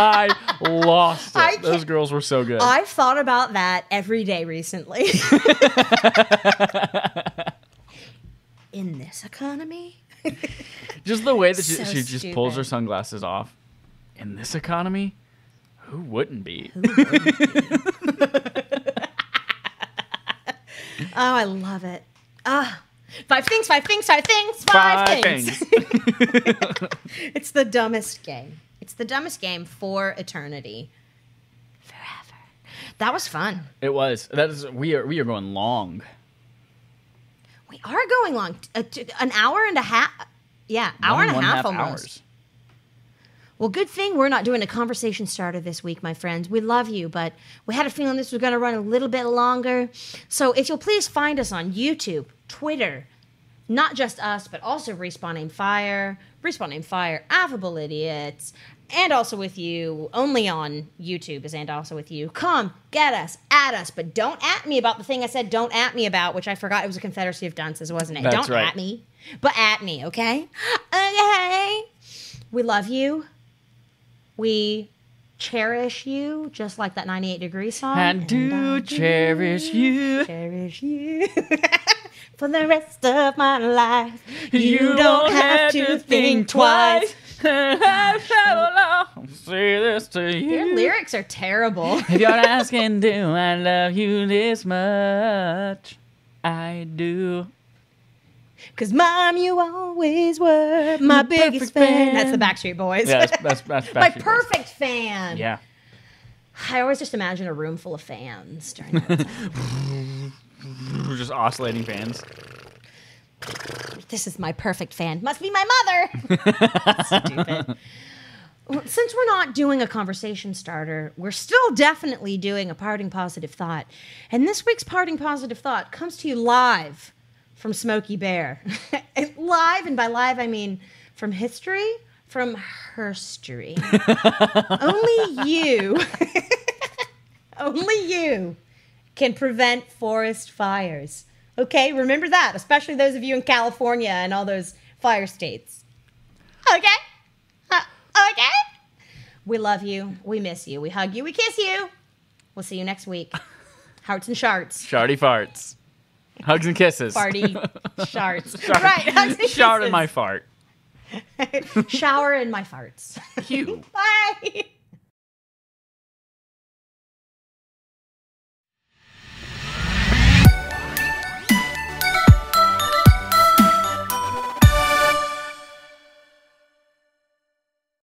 I lost it. Those girls were so good. I've thought about that every day recently. In this economy? Just the way that she just pulls her sunglasses off. In this economy, who wouldn't be? Oh, I love it. Five things. It's the dumbest game. It's the dumbest game for eternity. Forever. That was fun. It was. We are going long. We are going long. An hour and a half. Yeah, hour and a half almost. Hours. Well, good thing we're not doing a conversation starter this week, my friends. We love you, but we had a feeling this was going to run a little bit longer. So if you'll please find us on YouTube, Twitter, not just us, but also Respawn Aim Fire, Affable Idiots, and Also With You, only on YouTube is And Also With You. Come, get us, at us, but don't at me about the thing I said don't at me about, which I forgot it was a Confederacy of Dunces, wasn't it? That's don't right. at me, but at me, okay? Okay. We love you. We cherish you, just like that 98 Degree song. I do cherish you. Cherish you. For the rest of my life. You don't have to think twice. I'll say this to you. Your lyrics are terrible. If you're asking, do I love you this much? I do. 'Cause Mom, you always were my biggest fan. That's the Backstreet Boys. Yeah, that's Backstreet my Boys. perfect fan. Yeah. I always just imagine a room full of fans during that time. Just oscillating fans. This is my perfect fan. Must be my mother. Stupid. Since we're not doing a conversation starter, we're still definitely doing a parting positive thought. And this week's parting positive thought comes to you live from Smokey Bear. Live, and by live I mean from history, from herstory. Only you can prevent forest fires. Okay, remember that, especially those of you in California and all those fire states. Okay? Okay? We love you. We miss you. We hug you. We kiss you. We'll see you next week. Hearts and sharts. Sharty farts. Hugs and kisses. Farty sharts. Right, hugs and kisses. Shart in my fart. Shower in my farts. You. Bye.